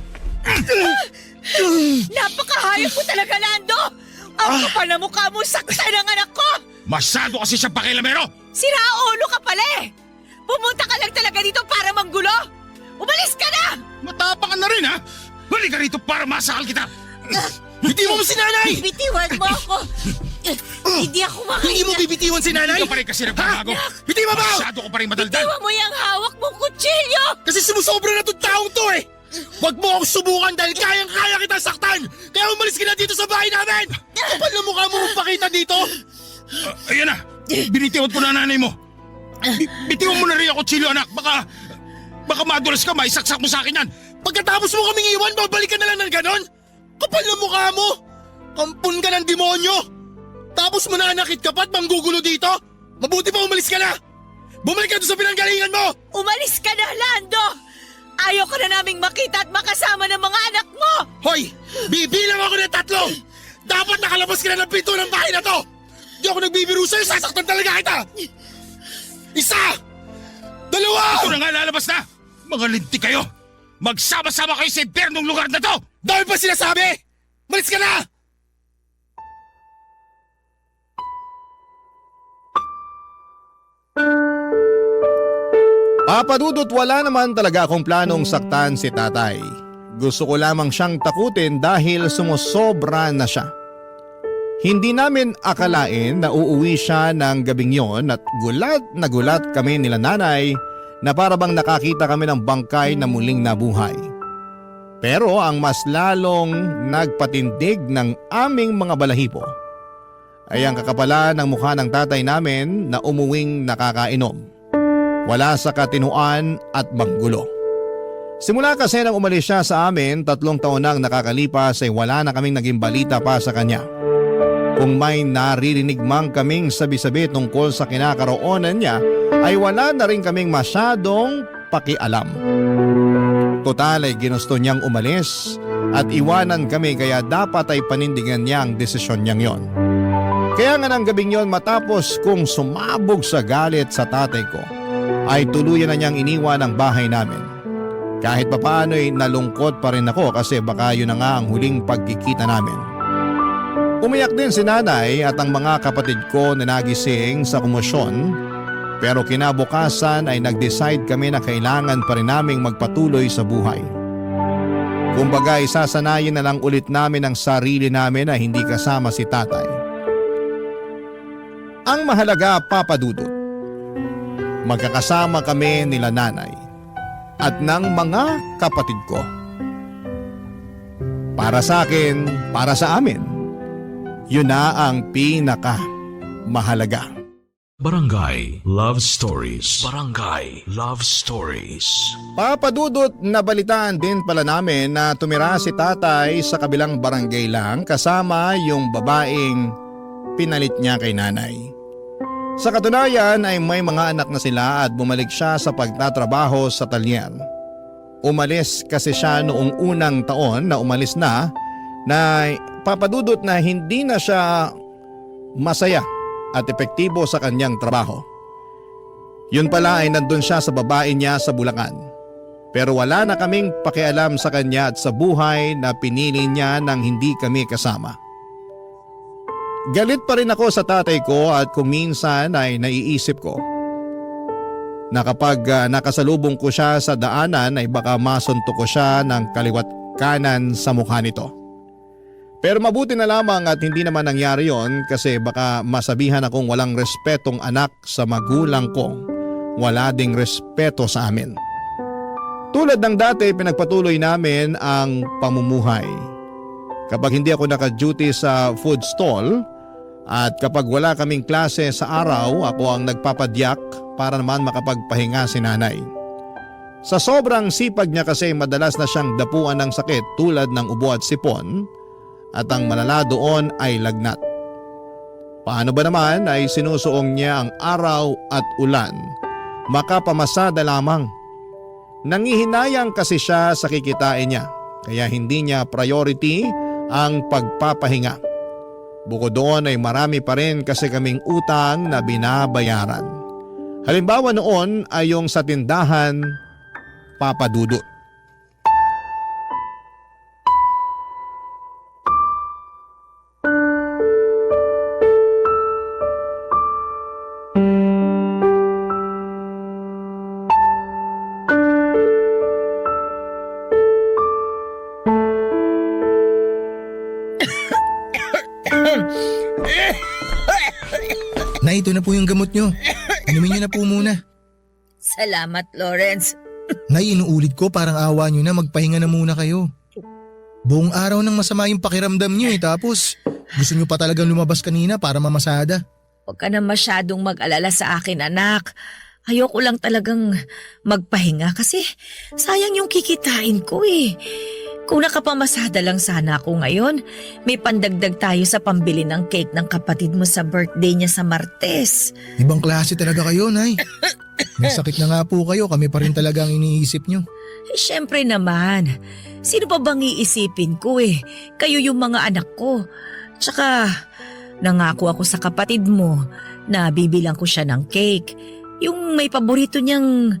Napakahayop mo talaga, Lando! Ang kapal na mukha mo, sakta ng anak ko! Masyado kasi siyang pakilamero. Sira ulo ka pala eh! Pumunta ka lang talaga dito para manggulo! Umalis ka na! Matapa ka na rin ha. Balik ka rito para masakal kita. Bitiwan mo si nanay! Bitiwan mo ako! Hindi ako Hindi mo makahinga! bibitiwan si nanay? Hindi ka pa rin kasi nagbabago. Bitiwan mo! Masyado ko pa rin madaldal. Bitiwan mo yung hawak mong kutsilyo! Kasi sumusobra na itong taong to eh! Huwag mo akong subukan dahil kayang-kaya kita saktan! Kaya umalis ka na dito sa bahay namin! Kapal na mukha mo magpakita dito! Ayan na. Binitiwan ko na nanay mo. Bitiwan mo na rin ako, Chilo anak. Baka madulas ka, maisaksak mo sa akin yan. Pagkatapos mo kaming iwan, babalik ka na lang ng ganon? Kapal na mukha mo! Kampun ka ng demonyo! Tapos mananakit ka pa at manggugulo dito? Mabuti pa umalis ka na! Bumalik ka doon sa pinanggalingan mo! Umalis ka na, Lando! Ayaw ka na naming makita at makasama ng mga anak mo! Hoy! Bibilang ako ng 3! Dapat nakalabas ka na ng pinto ng bahay na to! Di ako nagbibiro sa'yo, sasaktan talaga kita! 1! 2! Ito na nga lalabas na. Mga linti kayo. Magsama-sama kayo sa impernong lugar na to. Dahil pa sinasabi! Malis ka na! Papadudot wala naman talaga akong planong saktan si tatay. Gusto ko lamang siyang takutin dahil sumusobra na siya. Hindi namin akalain na uuwi siya ng gabing yon at gulat kami nila nanay na para bang nakakita kami ng bangkay na muling nabuhay. Pero ang mas lalong nagpatindig ng aming mga balahibo ay ang kakapalan ng mukha ng tatay namin na umuwing nakakainom. Wala sa katinuan at manggulo. Simula kasi nang umalis siya sa amin, 3 taon nang nakakalipas ay wala na kaming naging balita pa sa kanya. Kung may naririnig mang kaming sabi-sabi tungkol sa kinakaroonan niya, ay wala na rin kaming masyadong pakialam. Total ay ginusto niyang umalis at iwanan kami kaya dapat ay panindigan niya ang desisyon niyang yon. Kaya nga ng gabing yon matapos kong sumabog sa galit sa tatay ko, ay tuluyan na niyang iniwan ang bahay namin. Kahit papaano'y nalungkot pa rin ako kasi baka yun na nga ang huling pagkikita namin. Umiyak din si nanay at ang mga kapatid ko na nagising sa komosyon, pero kinabukasan ay nag-decide kami na kailangan pa rin naming magpatuloy sa buhay. Kumbaga isasanayin na lang ulit namin ang sarili namin na hindi kasama si tatay. Ang mahalaga, Papa Dudut, magkakasama kami nila nanay at ng mga kapatid ko. Para sa akin, para sa amin, yun na ang pinaka mahalaga. Barangay Love Stories. Barangay Love Stories. Papadudot, nabalitaan din pala namin na tumira si tatay sa kabilang barangay lang kasama yung babaeng pinalit niya kay nanay. Sa katunayan ay may mga anak na sila at bumalik siya sa pagtatrabaho sa talyer. Umalis kasi siya noong unang taon na umalis na papadudot na hindi na siya masaya at epektibo sa kanyang trabaho. Yun pala ay nandun siya sa babae niya sa Bulacan. Pero wala na kaming pakialam sa kanya at sa buhay na pinili niya nang hindi kami kasama. Galit pa rin ako sa tatay ko at kung minsan ay naiisip ko na kapag nakasalubong ko siya sa daanan ay baka masuntok ko siya ng kaliwat kanan sa mukha nito. Pero mabuti na lamang at hindi naman nangyari yon kasi baka masabihan akong walang respetong anak sa magulang ko. Wala ding respeto sa amin. Tulad ng dati, pinagpatuloy namin ang pamumuhay. Kapag hindi ako naka-duty sa food stall at kapag wala kaming klase sa araw, ako ang nagpapadyak para naman makapagpahinga si nanay. Sa sobrang sipag niya kasi madalas na siyang dapuan ng sakit tulad ng ubo at sipon. At ang malala doon ay lagnat. Paano ba naman ay sinusuong niya ang araw at ulan, makapamasada lamang. Nangihinayang kasi siya sa kikitain niya, kaya hindi niya priority ang pagpapahinga. Bukod doon ay marami pa rin kasi kaming utang na binabayaran. Halimbawa noon ay yung sa tindahan, Papa Dudut. Nay, ito na po yung gamot nyo. Inumin nyo na po muna. Salamat, Lawrence. Nay, inuulit ko parang awa nyo na, magpahinga na muna kayo. Buong araw nang masama yung pakiramdam nyo tapos gusto nyo pa talagang lumabas kanina para mamasada. Huwag ka na masyadong mag-alala sa akin, anak. Ayoko lang talagang magpahinga kasi sayang yung kikitain ko eh. Kung nakapamasada lang sana ako ngayon, may pandagdag tayo sa pambili ng cake ng kapatid mo sa birthday niya sa Martes. Ibang klase talaga kayo, Nay. May sakit na nga po kayo, kami pa rin talaga ang iniisip nyo. Eh, syempre naman. Sino pa bang iisipin ko eh? Kayo yung mga anak ko. Tsaka, nangako ako sa kapatid mo na bibilang ko siya ng cake. Yung may paborito niyang,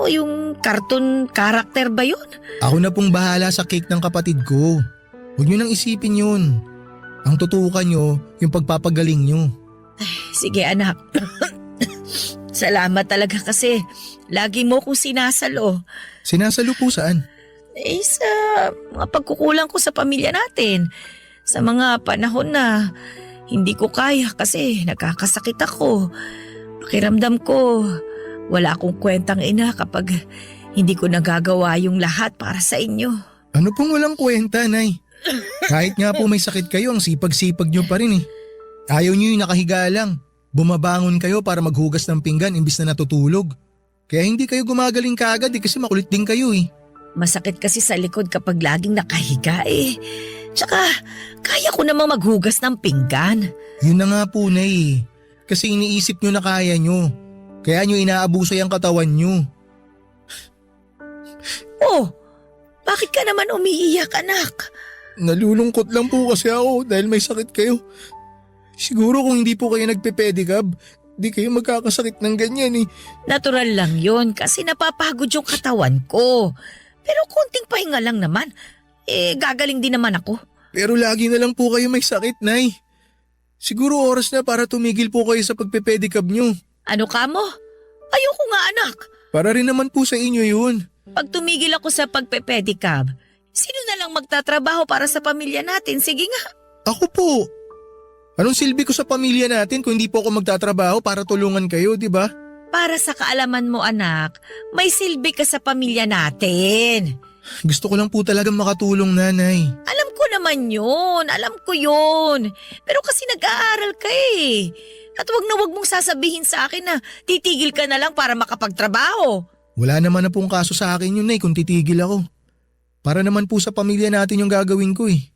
yung cartoon character ba yun? Ako na pong bahala sa cake ng kapatid ko. Huwag nyo nang isipin yun. Ang tutukan nyo, yung pagpapagaling nyo. Sige anak. Salamat talaga kasi lagi mo kong sinasalo. Sinasalo po saan? Sa mga pagkukulang ko sa pamilya natin. Sa mga panahon na hindi ko kaya kasi nagkakasakit ako. Pakiramdam ko, wala akong kwentang ina kapag hindi ko nagagawa yung lahat para sa inyo. Ano pong walang kwenta, Nay? Kahit nga po may sakit kayo, ang sipag-sipag nyo pa rin eh. Ayaw nyo yung nakahiga lang. Bumabangon kayo para maghugas ng pinggan imbis na natutulog. Kaya hindi kayo gumagaling kaagad kasi makulit din kayo eh. Masakit kasi sa likod kapag laging nakahiga eh. Tsaka, kaya ko namang maghugas ng pinggan. Yun na nga po, Nay. Kasi iniisip nyo na kaya nyo. Kaya nyo inaabuso yung katawan nyo. Oh, bakit ka naman umiiyak, anak? Nalulungkot lang po kasi ako dahil may sakit kayo. Siguro kung hindi po kayo nagpe-pedicab, di kayo magkakasakit ng ganyan eh. Natural lang yun kasi napapagod yung katawan ko. Pero konting pahinga lang naman. Gagaling din naman ako. Pero lagi na lang po kayo may sakit, Nay. Siguro oras na para tumigil po kayo sa pagpe-pedicab nyo. Ano ka mo? Ayoko nga anak. Para rin naman po sa inyo yun. Pag tumigil ako sa pagpe-pedicab, sino na lang magtatrabaho para sa pamilya natin? Sige nga. Ako po. Anong silbi ko sa pamilya natin kung hindi po ako magtatrabaho para tulungan kayo, di ba? Para sa kaalaman mo anak, may silbi ka sa pamilya natin. Gusto ko lang po talagang makatulong, Nanay. Alam ko naman yun. Alam ko yun. Pero kasi nag-aaral ka eh. At wag mong sasabihin sa akin na titigil ka na lang para makapagtrabaho. Wala naman na pong kaso sa akin yun, Nay, kung titigil ako. Para naman po sa pamilya natin yung gagawin ko eh.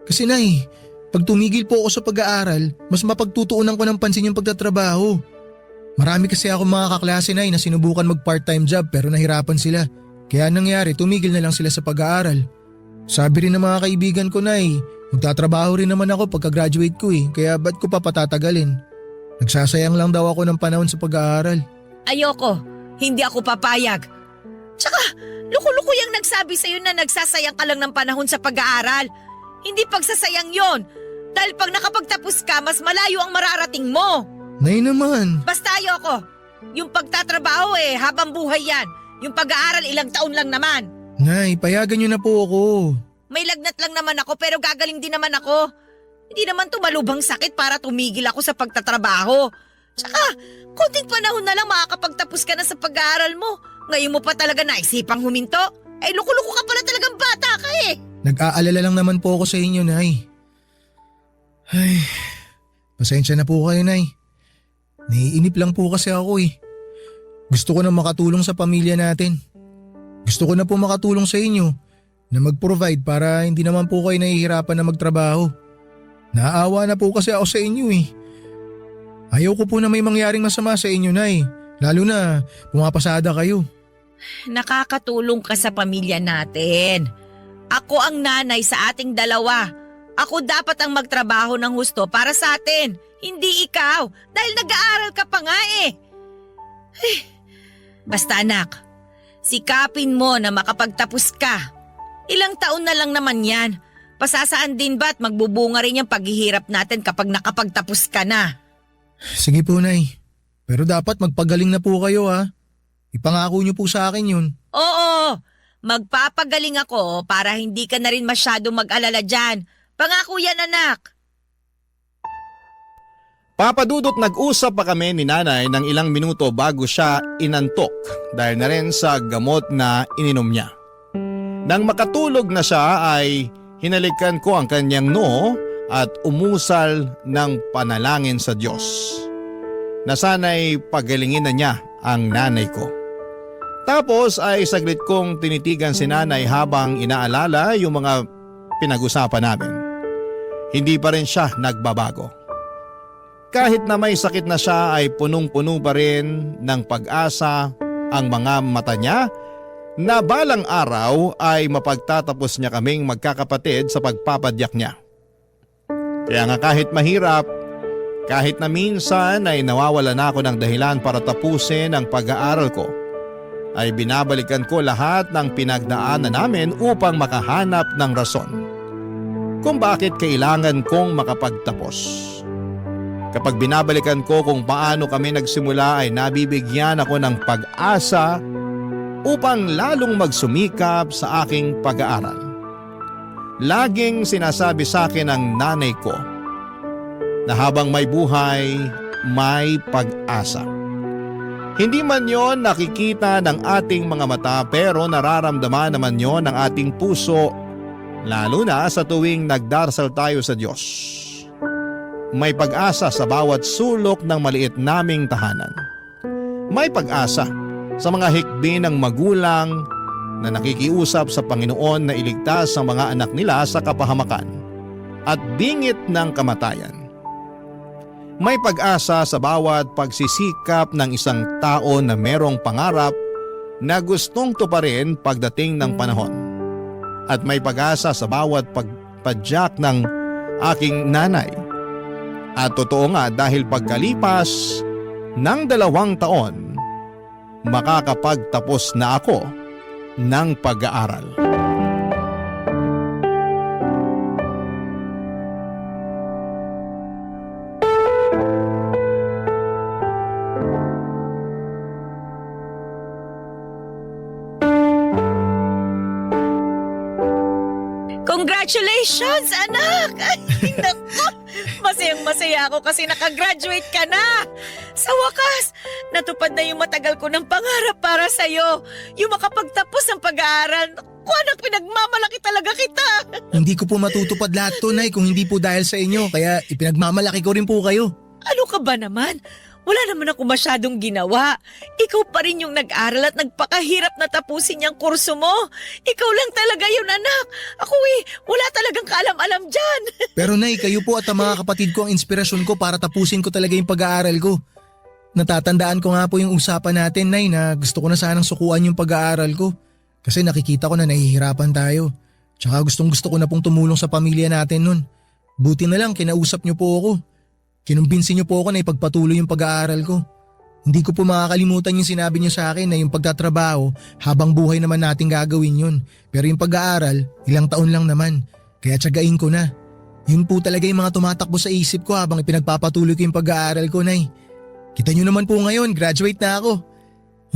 Kasi, Nay, pag tumigil po ako sa pag-aaral, mas mapagtutuunan ko ng pansin yung pagtatrabaho. Marami kasi ako mga kaklase, Nay, na sinubukan mag-part-time job pero nahirapan sila. Kaya nangyari, tumigil na lang sila sa pag-aaral. Sabi rin ng mga kaibigan ko, Nay, magtatrabaho rin naman ako pagka-graduate ko eh, kaya ba't ko pa patatagalin? Nagsasayang lang daw ako ng panahon sa pag-aaral. Ayoko. Hindi ako papayag. Tsaka, luko-luko yung nagsabi sa'yo na nagsasayang ka lang ng panahon sa pag-aaral. Hindi pagsasayang yon. Dahil pag nakapagtapos ka, mas malayo ang mararating mo. Nay naman. Basta ayoko. Yung pagtatrabaho habang buhay yan. Yung pag-aaral ilang taon lang naman. Nay, payagan niyo na po ako. May lagnat lang naman ako pero gagaling din naman ako. Hindi naman tumalubhang sakit para tumigil ako sa pagtatrabaho. Tsaka, konting panahon na lang makakapagtapos ka na sa pag-aaral mo. Ngayon mo pa talaga naisipang huminto? Luko-luko ka pala talagang bata ka eh. Nag-aalala lang naman po ako sa inyo, Nay. Ay, pasensya na po kayo, Nay. Naiinip lang po kasi ako eh. Gusto ko na makatulong sa pamilya natin. Gusto ko na po makatulong sa inyo na mag-provide para hindi naman po kayo nahihirapan na magtrabaho. Naawa na po kasi ako sa inyo eh. Ayaw ko po na may mangyaring masama sa inyo, Nay. Lalo na pumapasada kayo. Nakakatulong ka sa pamilya natin. Ako ang nanay sa ating dalawa. Ako dapat ang magtrabaho ng husto para sa atin. Hindi ikaw, dahil nag-aaral ka pa nga eh. Basta anak, sikapin mo na makapagtapos ka. Ilang taon na lang naman yan. Pasasaan din ba at magbubunga rin yung paghihirap natin kapag nakapagtapos ka na? Sige po, Nay. Pero dapat magpagaling na po kayo ha. Ipangako niyo po sa akin yun. Oo, magpapagaling ako para hindi ka na rin masyado mag-alala dyan. Pangako yan anak. Papadudot nag-usap pa kami ni nanay ng ilang minuto bago siya inantok dahil na rin sa gamot na ininom niya. Nang makatulog na siya ay hinalikan ko ang kanyang noo at umusal ng panalangin sa Diyos na sana'y pagalingin na niya ang nanay ko. Tapos ay saglit kong tinitigan si nanay habang inaalala yung mga pinag-usapan namin. Hindi pa rin siya nagbabago. Kahit na may sakit na siya ay punong-puno pa rin ng pag-asa ang mga mata niya na balang araw ay mapagtatapos niya kaming magkakapatid sa pagpapadyak niya. Kaya nga kahit mahirap, kahit na minsan ay nawawala na ako ng dahilan para tapusin ang pag-aaral ko, ay binabalikan ko lahat ng pinagdaanan namin upang makahanap ng rason kung bakit kailangan kong makapagtapos. Kapag binabalikan ko kung paano kami nagsimula ay nabibigyan ako ng pag-asa upang lalong magsumikap sa aking pag-aaral. Laging sinasabi sa akin ng nanay ko na habang may buhay, may pag-asa. Hindi man yon nakikita ng ating mga mata pero nararamdaman naman yon ng ating puso, lalo na sa tuwing nagdarasal tayo sa Diyos. May pag-asa sa bawat sulok ng maliit naming tahanan. May pag-asa sa mga hikbi ng magulang na nakikiusap sa Panginoon na iligtas ang mga anak nila sa kapahamakan at bingit ng kamatayan. May pag-asa sa bawat pagsisikap ng isang tao na merong pangarap na gustong tuparin pagdating ng panahon. At may pag-asa sa bawat pagpadyak ng aking nanay. At totoo nga dahil pagkalipas ng 2 taon, makakapagtapos na ako ng pag-aaral. Congratulations, anak! Ay, naku! Masayang-masaya ako kasi nakagraduate ka na! Sa wakas, natupad na yung matagal ko ng pangarap para sa'yo. Yung makapagtapos ng pag-aaral. Naku, anak, pinagmamalaki talaga kita! Hindi ko po matutupad lahat to, Nay, kung hindi po dahil sa inyo. Kaya ipinagmamalaki ko rin po kayo. Ano ka ba naman? Wala naman ako masyadong ginawa. Ikaw pa rin yung nag-aral at nagpakahirap na tapusin yung kurso mo. Ikaw lang talaga yun, anak. Ako wala talagang kaalam-alam dyan. Pero Nay, kayo po at ang mga kapatid ko ang inspirasyon ko para tapusin ko talaga yung pag-aaral ko. Natatandaan ko nga po yung usapan natin, Nay, na gusto ko na sanang sukuan yung pag-aaral ko. Kasi nakikita ko na nahihirapan tayo. Tsaka gustong-gusto ko na pong tumulong sa pamilya natin nun. Buti na lang, kinausap niyo po ako. Kinumbinsin niyo po ako na ipagpatuloy yung pag-aaral ko. Hindi ko po makakalimutan yung sinabi niyo sa akin na yung pagtatrabaho, habang buhay naman natin gagawin yun. Pero yung pag-aaral, ilang taon lang naman. Kaya tiyagain ko na. Yun po talaga yung mga tumatakbo sa isip ko habang ipinagpapatuloy ko yung pag-aaral ko, Nay. Kita niyo naman po ngayon, graduate na ako.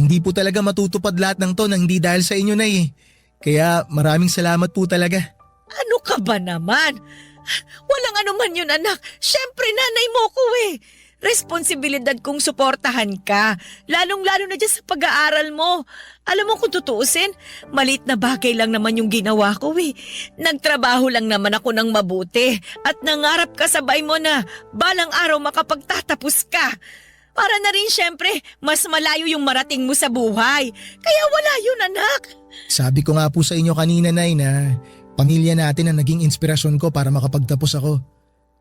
Hindi po talaga matutupad lahat ng to nang hindi dahil sa inyo, Nay. Kaya maraming salamat po talaga. Ano ka ba naman? Walang anuman yun, anak. Siyempre, nanay mo ko Responsibilidad kong suportahan ka. Lalong-lalo na dyan sa pag-aaral mo. Alam mo kung tutuusin, maliit na bagay lang naman yung ginawa ko Nagtrabaho lang naman ako ng mabuti at nangarap ka sabay mo na balang araw makapagtatapos ka. Para na rin siyempre, mas malayo yung marating mo sa buhay. Kaya wala yun, anak. Sabi ko nga po sa inyo kanina, Nay, na pamilya natin ang naging inspirasyon ko para makapagtapos ako.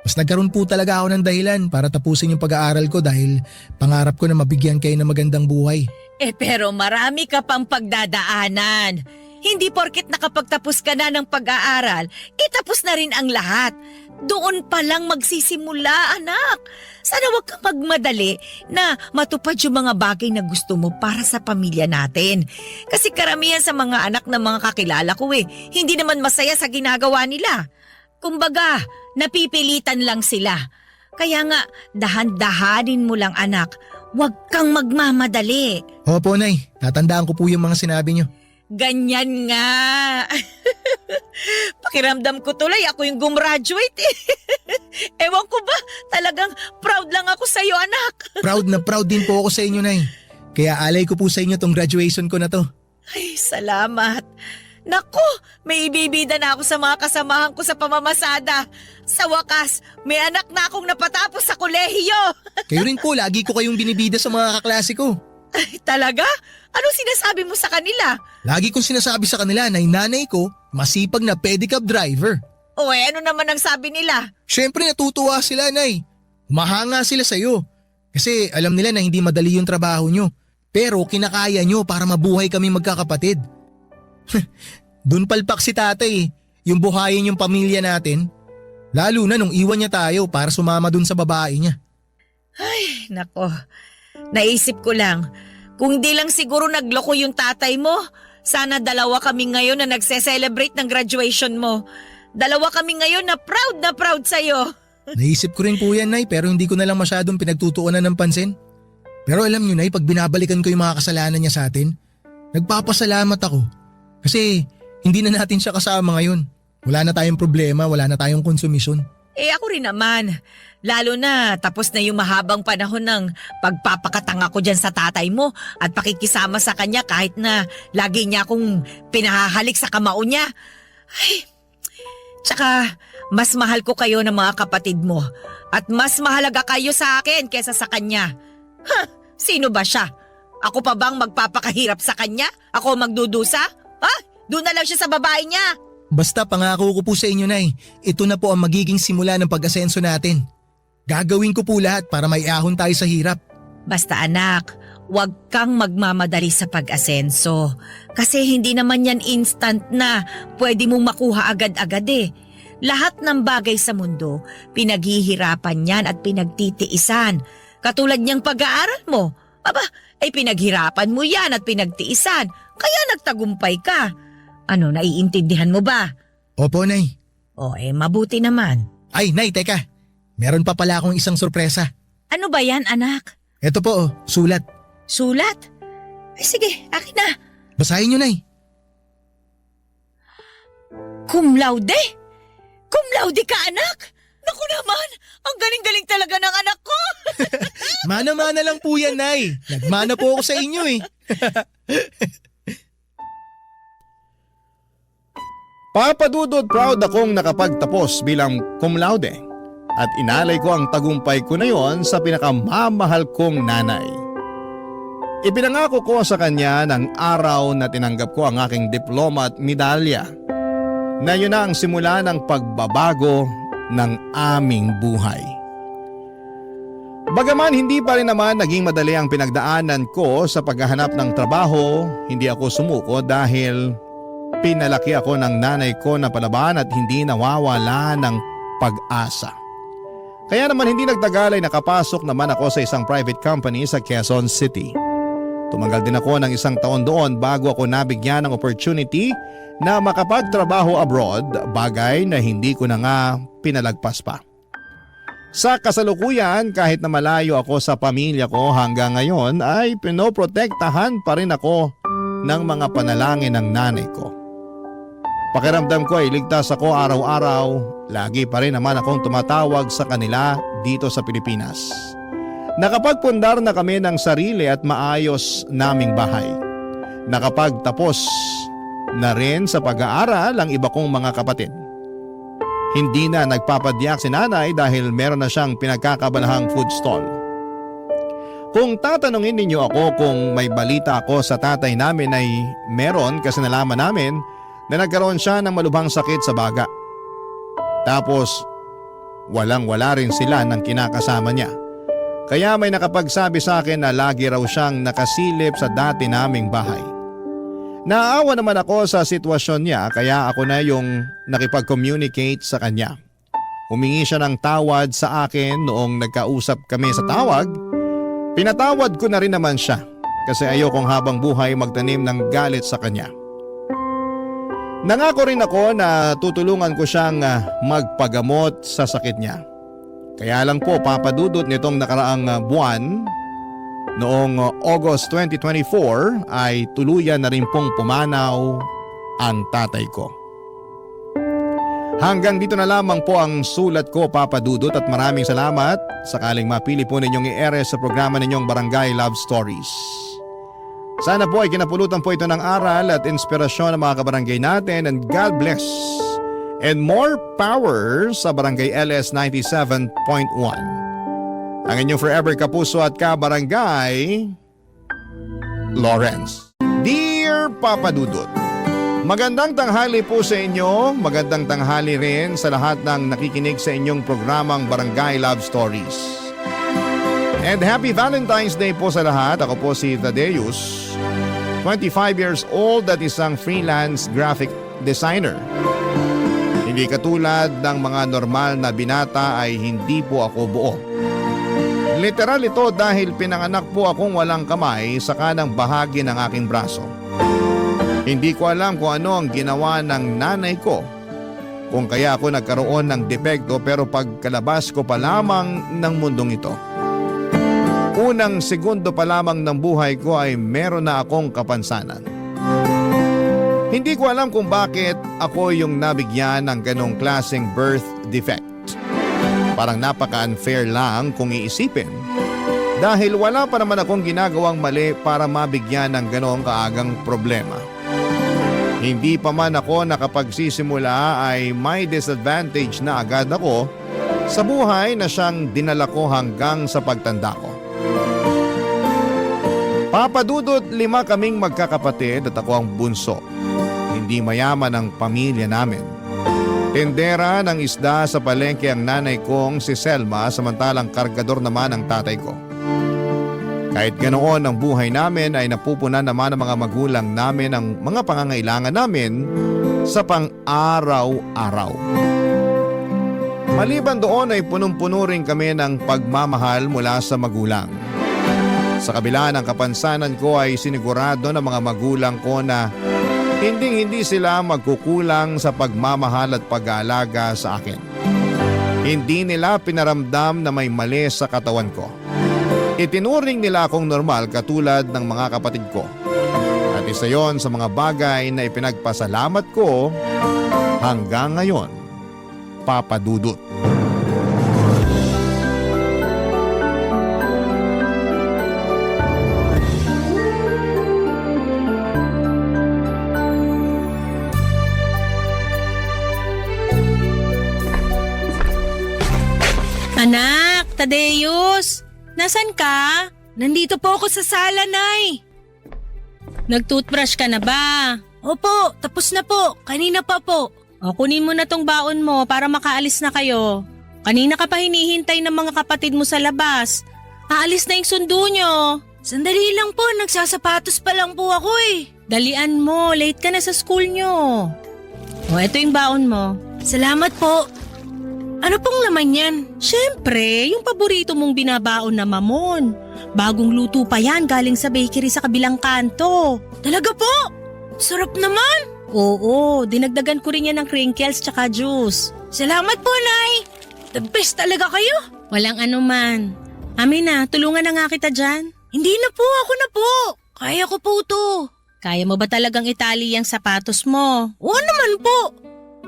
Mas nagkaroon po talaga ako ng dahilan para tapusin yung pag-aaral ko dahil pangarap ko na mabigyan kayo ng magandang buhay. Pero marami ka pang pagdadaanan. Hindi porket nakapagtapos ka na ng pag-aaral, itapos na rin ang lahat. Doon pa lang magsisimula, anak. Sana wag kang magmadali na matupad yung mga bagay na gusto mo para sa pamilya natin. Kasi karamihan sa mga anak ng mga kakilala ko hindi naman masaya sa ginagawa nila. Kumbaga, napipilitan lang sila. Kaya nga, dahan-dahanin mo lang, anak. Huwag kang magmamadali. Opo, Nay. Tatandaan ko po yung mga sinabi niyo. Ganyan nga. Pakiramdam ko tuloy ako yung gumraduate Ewan ko ba, talagang proud lang ako sa iyo, anak. Proud na proud din po ako sa inyo, Nay. Kaya alay ko po sa inyo tong graduation ko na to. Ay, salamat. Naku, may ibibida na ako sa mga kasamahan ko sa pamamasada. Sa wakas, may anak na akong napatapos sa kolehiyo. Kayo rin po, lagi ko kayong binibida sa mga kaklase ko. Ay, talaga? Anong sinasabi mo sa kanila? Lagi kong sinasabi sa kanila na yung nanay ko, masipag na pedicab driver. O ano naman ang sabi nila? Siyempre natutuwa sila, Nay. Mahanga sila sa'yo. Kasi alam nila na hindi madali yung trabaho nyo. Pero kinakaya nyo para mabuhay kami magkakapatid. Doon palpak si tatay yung buhayin yung pamilya natin. Lalo na nung iwan niya tayo para sumama dun sa babae niya. Ay, nako. Naisip ko lang, kung di lang siguro nagloko yung tatay mo, sana dalawa kami ngayon na nagse-celebrate ng graduation mo. Dalawa kami ngayon na proud sa'yo. Naisip ko rin po yan, Nay, pero hindi ko na lang masyadong pinagtutuunan ng pansin. Pero alam niyo, Nay, pag binabalikan ko yung mga kasalanan niya sa atin, nagpapasalamat ako. Kasi hindi na natin siya kasama ngayon. Wala na tayong problema, wala na tayong konsumisyon. Ako rin naman. Lalo na tapos na yung mahabang panahon ng pagpapakatanga ko dyan sa tatay mo at pakikisama sa kanya kahit na lagi niya akong pinahahalik sa kamao niya. Ay, tsaka mas mahal ko kayo ng mga kapatid mo at mas mahalaga kayo sa akin kesa sa kanya. Sino ba siya? Ako pa bang magpapakahirap sa kanya? Ako magdudusa? Doon na lang siya sa babae niya. Basta pangako ko po sa inyo, Nay, ito na po ang magiging simula ng pag-asenso natin. Gagawin ko po lahat para maiahon tayo sa hirap. Basta anak, huwag kang magmamadali sa pag-asenso. Kasi hindi naman yan instant na pwede mong makuha agad-agad Lahat ng bagay sa mundo, pinaghihirapan yan at pinagtitiisan. Katulad niyang pag-aaral mo. Aba, ay pinaghirapan mo yan at pinagtiisan. Kaya nagtagumpay ka. Ano, naiintindihan mo ba? Opo, Nay. O, mabuti naman. Ay, Nay, teka. Meron pa pala akong isang sorpresa. Ano ba yan, anak? Ito po, sulat. Sulat? Ay sige, akin na. Basahin niyo, Nay. Cum laude? Cum laude ka, anak? Naku naman, ang galing-galing talaga ng anak ko. Mana-mana lang po yan, Nay. Nagmana po ako sa inyo eh. Papa Dudut, proud akong nakapagtapos bilang cum laude at inalay ko ang tagumpay ko na yon sa pinakamamahal kong nanay. Ipinangako ko sa kanya ng araw na tinanggap ko ang aking diploma at medalya na yun na ang simula ng pagbabago ng aming buhay. Bagaman hindi pa rin naman naging madali ang pinagdaanan ko sa paghahanap ng trabaho, hindi ako sumuko dahil pinalaki ako ng nanay ko na palaban at hindi nawawala ng pag-asa. Kaya naman hindi nagtagal ay nakapasok naman ako sa isang private company sa Quezon City. Tumagal din ako ng 1 taon doon bago ako nabigyan ng opportunity na makapagtrabaho abroad, bagay na hindi ko na nga pinalagpas pa. Sa kasalukuyan, kahit na malayo ako sa pamilya ko hanggang ngayon ay pinoprotektahan pa rin ako ng mga panalangin ng nanay ko. Pakiramdam ko ay ligtas ako araw-araw, lagi pa rin naman akong tumatawag sa kanila dito sa Pilipinas. Nakapagpundar na kami ng sarili at maayos naming bahay. Nakapagtapos na rin sa pag-aaral ang iba kong mga kapatid. Hindi na nagpapadiyak si nanay dahil meron na siyang pinagkakabalahang food stall. Kung tatanungin ninyo ako kung may balita ako sa tatay namin ay meron kasi nalaman namin na nagkaroon siya ng malubhang sakit sa baga. Tapos walang-wala rin sila ng kinakasama niya. Kaya may nakapagsabi sa akin na lagi raw siyang nakasilip sa dati naming bahay. Naawa naman ako sa sitwasyon niya kaya ako na yung nakipag-communicate sa kanya. Humingi siya ng tawad sa akin noong nagkausap kami sa tawag. Pinatawad ko na rin naman siya kasi ayokong habang buhay magtanim ng galit sa kanya. Nangako rin ako na tutulungan ko siyang magpagamot sa sakit niya. Kaya lang po papadudot nitong nakaraang buwan, noong August 2024 ay tuluyan na rin pong pumanaw ang tatay ko. Hanggang dito na lamang po ang sulat ko, Papa Dudut, at maraming salamat sakaling mapili po ninyong i-air sa programa ninyong Barangay Love Stories. Sana po ay kinapulutan po ito ng aral at inspirasyon ng mga kabarangay natin, and God bless and more power sa Barangay LS 97.1. Ang inyong forever kapuso at kabarangay, Lawrence. Dear Papa Dudut, magandang tanghali po sa inyo, magandang tanghali rin sa lahat ng nakikinig sa inyong programang Barangay Love Stories. And happy Valentine's Day po sa lahat. Ako po si Thaddeus, 25 years old at isang freelance graphic designer. Hindi katulad ng mga normal na binata ay hindi po ako buo. Literal ito dahil pinanganak po akong walang kamay sa kanang bahagi ng aking braso. Hindi ko alam kung ano ang ginawa ng nanay ko, kung kaya ako nagkaroon ng depekto, pero pagkalabas ko pa lamang ng mundong ito, unang segundo pa lamang ng buhay ko ay meron na akong kapansanan. Hindi ko alam kung bakit ako yung nabigyan ng ganong klaseng birth defect. Parang napaka-unfair lang kung iisipin. Dahil wala pa naman akong ginagawang mali para mabigyan ng ganong kaagang problema. Hindi pa man ako nakapagsisimula ay may disadvantage na agad ako sa buhay na siyang dinala ko hanggang sa pagtanda ko. Papadudot, 5 kaming magkakapatid at ako ang bunso. Hindi mayaman ang pamilya namin. Tendera ng isda sa palengke ang nanay kong si Selma, samantalang kargador naman ang tatay ko. Kahit ganoon ang buhay namin ay napupunan naman ng mga magulang namin ang mga pangangailangan namin sa pang-araw-araw. Maliban doon ay punong-puno rin kami ng pagmamahal mula sa magulang. Sa kabila ng kapansanan ko ay sinigurado ng mga magulang ko na hindi sila magkukulang sa pagmamahal at pag-aalaga sa akin. Hindi nila pinaramdam na may mali sa katawan ko. Itinuring nila akong normal katulad ng mga kapatid ko. At isa yon sa mga bagay na ipinagpasalamat ko hanggang ngayon, Papa Dudut. Anak, Tadeus, nasan ka? Nandito po ako sa sala, Nay. Nag-toothbrush ka na ba? Opo, tapos na po. Kanina pa po. O, kunin mo na tong baon mo para makaalis na kayo. Kanina ka pa hinihintay ng mga kapatid mo sa labas. Aalis na yung sundo nyo. Sandali lang po, nagsasapatos pa lang po ako eh. Dalian mo, late ka na sa school nyo. O, eto yung baon mo. Salamat po. Ano pong laman yan? Siyempre, yung paborito mong binabaon na mamon. Bagong luto pa yan galing sa bakery sa kabilang kanto. Talaga po? Sarap naman. Oo, dinagdagan ko rin yan ng crinkles tsaka juice. Salamat po, Nay. The best talaga kayo. Walang anuman. Amina, tulungan na nga kita dyan. Hindi na po, ako na po. Kaya ko po to. Kaya mo ba talagang itali yung sapatos mo? Oo naman po.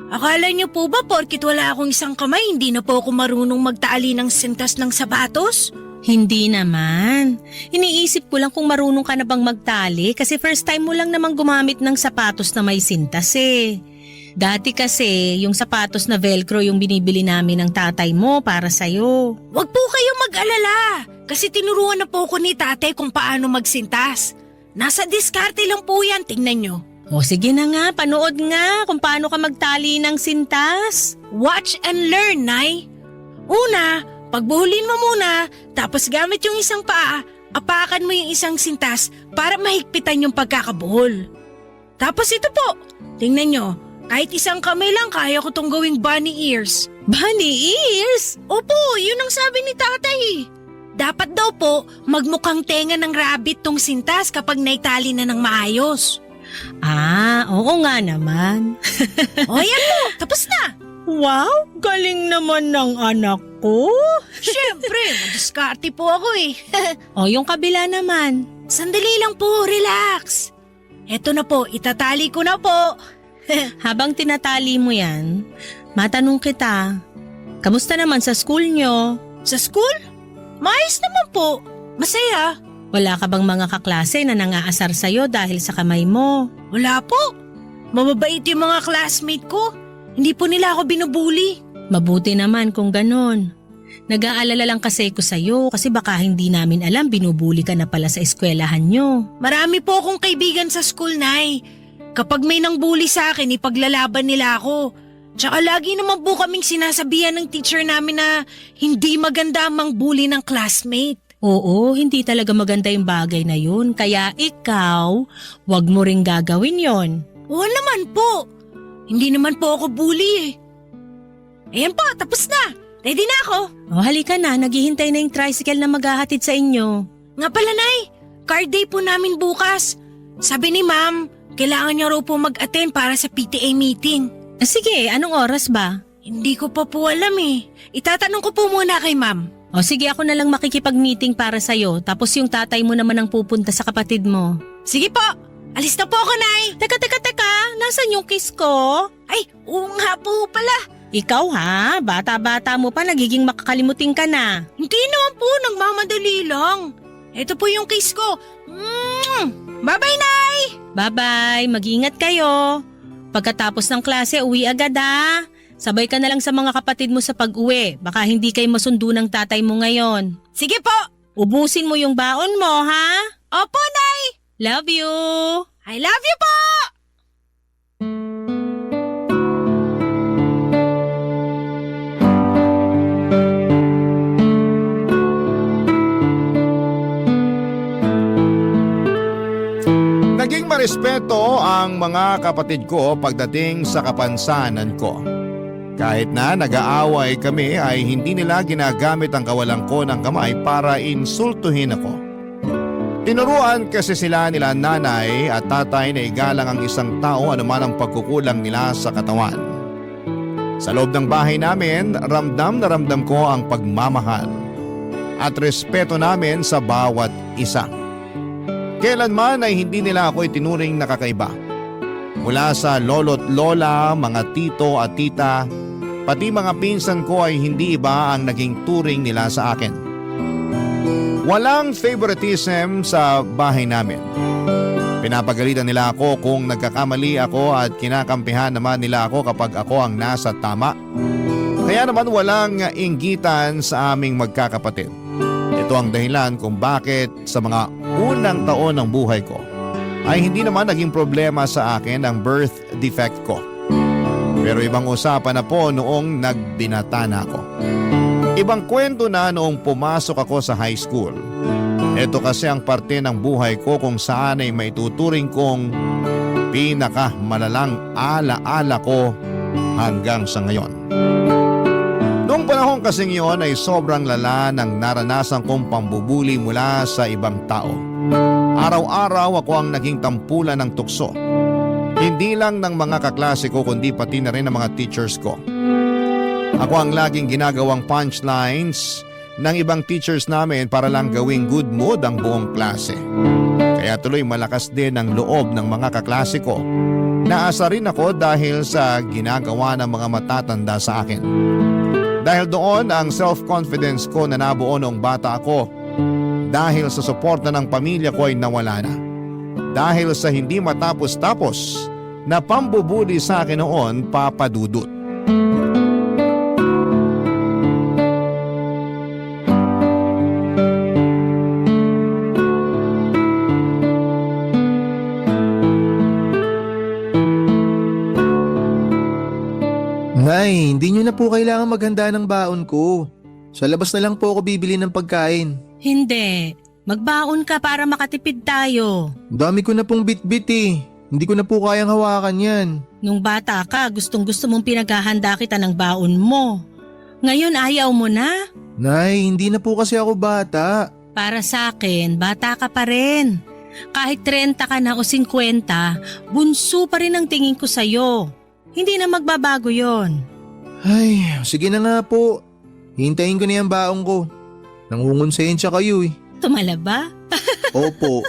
Akala niyo po ba porkit wala akong isang kamay, hindi na po ako marunong magtaali ng sintas ng sapatos? Hindi naman. Iniisip ko lang kung marunong ka na bang magtali kasi first time mo lang namang gumamit ng sapatos na may sintas eh. Dati kasi yung sapatos na velcro yung binibili namin ng tatay mo para sa'yo. Wag po kayo mag-alala kasi tinuruan na po ko ni tatay kung paano magsintas. Nasa diskarte lang po yan, tingnan nyo. O sige na nga, panood nga kung paano ka magtali ng sintas. Watch and learn, Nay. Una, pagbuhulin mo muna, tapos gamit yung isang paa, apakan mo yung isang sintas para mahigpitan yung pagkakabuhol. Tapos ito po, tingnan nyo, kahit isang kamay lang kaya ko tong gawing bunny ears. Bunny ears? Opo, yun ang sabi ni tatay. Dapat daw po magmukhang tenga ng rabbit tong sintas kapag naitali na ng maayos. Ah, oo nga naman. O yan mo, tapos na. Wow, galing naman ng anak ko. Siyempre, madiskarte po ako eh. O yung kabila naman. Sandali lang po, relax. Eto na po, itatali ko na po. Habang tinatali mo yan, matanong kita, kamusta naman sa school nyo? Sa school? Maayos naman po. Masaya. Wala ka bang mga kaklase na nangaasar sa'yo dahil sa kamay mo? Wala po. Mababait yung mga classmate ko. Hindi po nila ako binubuli. Mabuti naman kung ganon. Nag-aalala lang kasi ko sa'yo kasi baka hindi namin alam binubuli ka na pala sa eskwelahan nyo. Marami po akong kaibigan sa school, Nay. Kapag may nang bully sa akin, ipaglalaban nila ako. Tsaka lagi naman po kaming sinasabihan ng teacher namin na hindi maganda ang mangbully ng classmate. Oo, hindi talaga maganda yung bagay na yun. Kaya ikaw, wag mo ring gagawin yon. Oo naman po. Hindi naman po ako bully eh. Ayan po, tapos na. Ready na ako. O halika na, naghihintay na yung tricycle na maghahatid sa inyo. Nga pala, Nay, card day po namin bukas. Sabi ni Ma'am, kailangan niya raw po mag-attend para sa PTA meeting. Sige, anong oras ba? Hindi ko pa po alam eh. Itatanong ko po muna kay Ma'am. O sige, ako na lang makikipag-meeting para sa'yo tapos yung tatay mo naman ang pupunta sa kapatid mo. Sige po, alis na po ako, Nay. Teka, nasan yung kiss ko? Ay, oo nga po pala. Ikaw ha, bata-bata mo pa nagiging makakalimutin ka na. Hindi naman po, nagmamadali lang. Ito po yung kiss ko. Bye-bye, Nay! Bye-bye, mag-ingat kayo. Pagkatapos ng klase, uwi agad ha. Sabay ka na lang sa mga kapatid mo sa pag-uwi. Baka hindi kayo masundo ng tatay mo ngayon. Sige po! Ubusin mo yung baon mo, ha? Opo, Nay! Love you! I love you po! Naging marespeto ang mga kapatid ko pagdating sa kapansanan ko. Kahit na nag-aaway kami ay hindi nila ginagamit ang kawalang ko ng kamay para insultuhin ako. Tinuruan kasi sila nila nanay at tatay na igalang ang isang tao anuman ang pagkukulang nila sa katawan. Sa loob ng bahay namin, ramdam na ramdam ko ang pagmamahal at respeto namin sa bawat isa. Kailanman ay hindi nila ako itinuring na kakaiba. Mula sa lolo't lola, mga tito at tita, pati mga pinsan ko ay hindi iba ang naging turing nila sa akin. Walang favoritism sa bahay namin. Pinapagalitan nila ako kung nagkakamali ako at kinakampihan naman nila ako kapag ako ang nasa tama. Kaya naman walang inggitan sa aming magkakapatid. Ito ang dahilan kung bakit sa mga unang taon ng buhay ko ay hindi naman naging problema sa akin ang birth defect ko. Pero ibang usapan na po noong nagbinata na ako. Ibang kwento na noong pumasok ako sa high school. Ito kasi ang parte ng buhay ko kung saan ay maituturing kong pinakamalalang alaala ko hanggang sa ngayon. Noong panahon kasing yon ay sobrang lala ng naranasan kong pambubuli mula sa ibang tao. Araw-araw ako ang naging tampulan ng tukso. Hindi lang ng mga kaklase ko kundi pati na rin ng mga teachers ko. Ako ang laging ginagawang punchlines ng ibang teachers namin para lang gawing good mood ang buong klase. Kaya tuloy malakas din ang loob ng mga kaklase ko. Naasa rin ako dahil sa ginagawa ng mga matatanda sa akin. Dahil doon ang self-confidence ko na nabuo noong bata ako. Dahil sa suporta ng pamilya ko ay nawala na. Dahil sa hindi matapos-tapos na pambubuli sa akin noon, Papa Dudut. Nay, hindi nyo na po kailangan maghanda ng baon ko. Sa labas na lang po ako bibili ng pagkain. Hindi. Magbaon ka para makatipid tayo. Dami ko na pong bit-bit eh. Hindi ko na po kayang hawakan yan. Nung bata ka, gustong-gusto mong pinaghahanda kita ng baon mo. Ngayon ayaw mo na? Nay, hindi na po kasi ako bata. Para sa akin, bata ka pa rin. Kahit 30 ka na o 50, bunso pa rin ang tingin ko sa'yo. Hindi na magbabago yon. Ay, sige na nga po. Hintayin ko na yung baon ko. Nangungonsensya kayo eh. Tumala ba? Opo.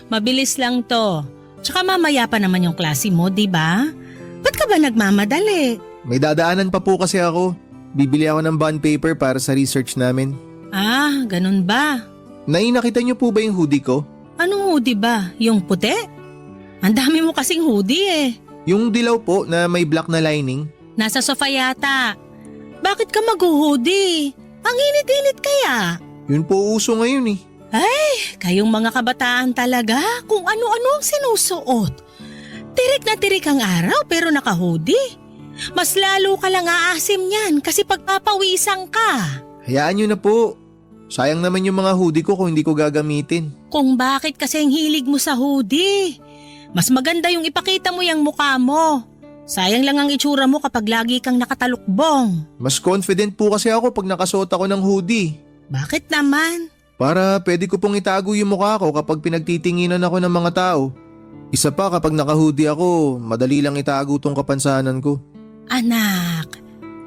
Mabilis lang to. Tsaka mamaya pa naman yung klase mo, di ba? Ba't ka ba nagmamadali? May dadaanan pa po kasi ako. Bibili ako ng bond paper para sa research namin. Ah, ganun ba? Nay, nakita niyo po ba yung hoodie ko? Anong hoodie ba? Yung puti? Ang dami mo kasing hoodie eh. Yung dilaw po na may black na lining. Nasa sofa yata. Bakit ka mag-hoodie? Ang init-init kaya. Yun po uso ngayon eh. Kayong mga kabataan talaga kung ano-ano ang sinusuot. Tirik na tirik ang araw pero naka-hoodie. Mas lalo ka lang aasim niyan kasi pagpapawisan ka. Hayaan niyo na po. Sayang naman yung mga hoodie ko kung hindi ko gagamitin. Kung bakit kasi ang hilig mo sa hoodie. Mas maganda yung ipakita mo yung mukha mo. Sayang lang ang itsura mo kapag lagi kang nakatalukbong. Mas confident po kasi ako pag nakasuot ako ng hoodie. Bakit naman? Para pwede ko pong itago yung mukha ko kapag pinagtitinginan ako ng mga tao. Isa pa kapag naka-hoodie ako, madali lang itago tong kapansanan ko. Anak,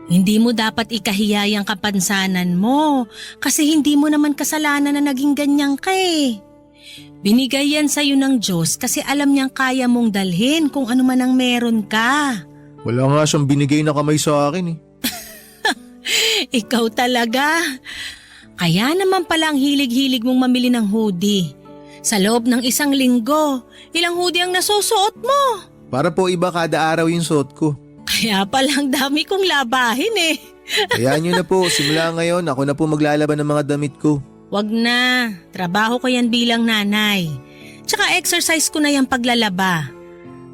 hindi mo dapat ikahiya yung kapansanan mo kasi hindi mo naman kasalanan na naging ganyan ka eh. Binigay yan sa'yo ng Diyos kasi alam niyang kaya mong dalhin kung ano man ang meron ka. Wala nga siyang binigay na kamay sa akin eh. Ikaw talaga. Kaya naman pala ang hilig-hilig mong mamili ng hoodie. Sa loob ng 1 linggo, ilang hoodie ang nasusuot mo? Para po iba kada araw yung suot ko. Kaya palang dami kong labahin eh. Hayaan niyo na po, simula ngayon ako na po maglalaban ng mga damit ko. Wag na, trabaho ko yan bilang nanay. Tsaka exercise ko na yung paglalaba.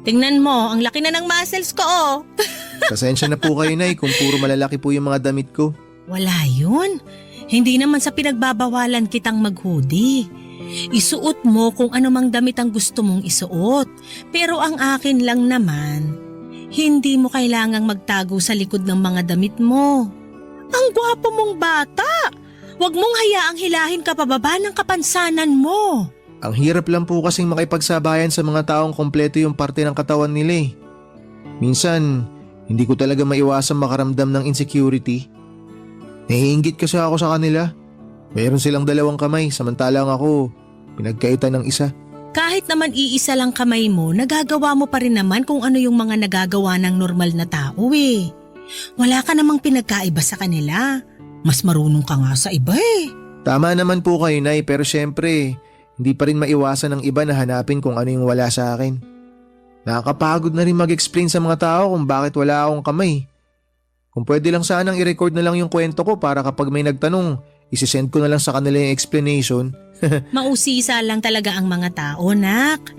Tingnan mo, ang laki na ng muscles ko oh. Pasensya na po kayo, Nay, kung puro malalaki po yung mga damit ko. Wala yun. Hindi naman sa pinagbabawalan kitang mag-hoodie. Isuot mo kung ano mang damit ang gusto mong isuot. Pero ang akin lang naman, Hindi mo kailangang magtago sa likod ng mga damit mo. Ang gwapo mong bata! Huwag mong hayaang hilahin ka pababa ng kapansanan mo. Ang hirap lang po kasing makipagsabayan sa mga taong kompleto yung parte ng katawan nila eh. Minsan, hindi ko talaga maiwasang makaramdam ng insecurity. Nahihinggit kasi ako sa kanila. Mayroon silang 2 kamay samantalang ako pinagkaitan ng isa. Kahit naman iisa lang kamay mo, nagagawa mo pa rin naman kung ano yung mga nagagawa ng normal na tao eh. Wala ka namang pinagkaiba sa kanila. Mas marunong ka nga sa iba eh. Tama naman po kayo, Nay, pero syempre, hindi pa rin maiwasan ng iba na hanapin kung ano yung wala sa akin. Nakakapagod na rin mag-explain sa mga tao kung bakit wala akong kamay. Kung pwede lang sanang i-record na lang yung kwento ko para kapag may nagtanong, isisend ko na lang sa kanila yung explanation. Mausisa lang talaga ang mga tao, nak.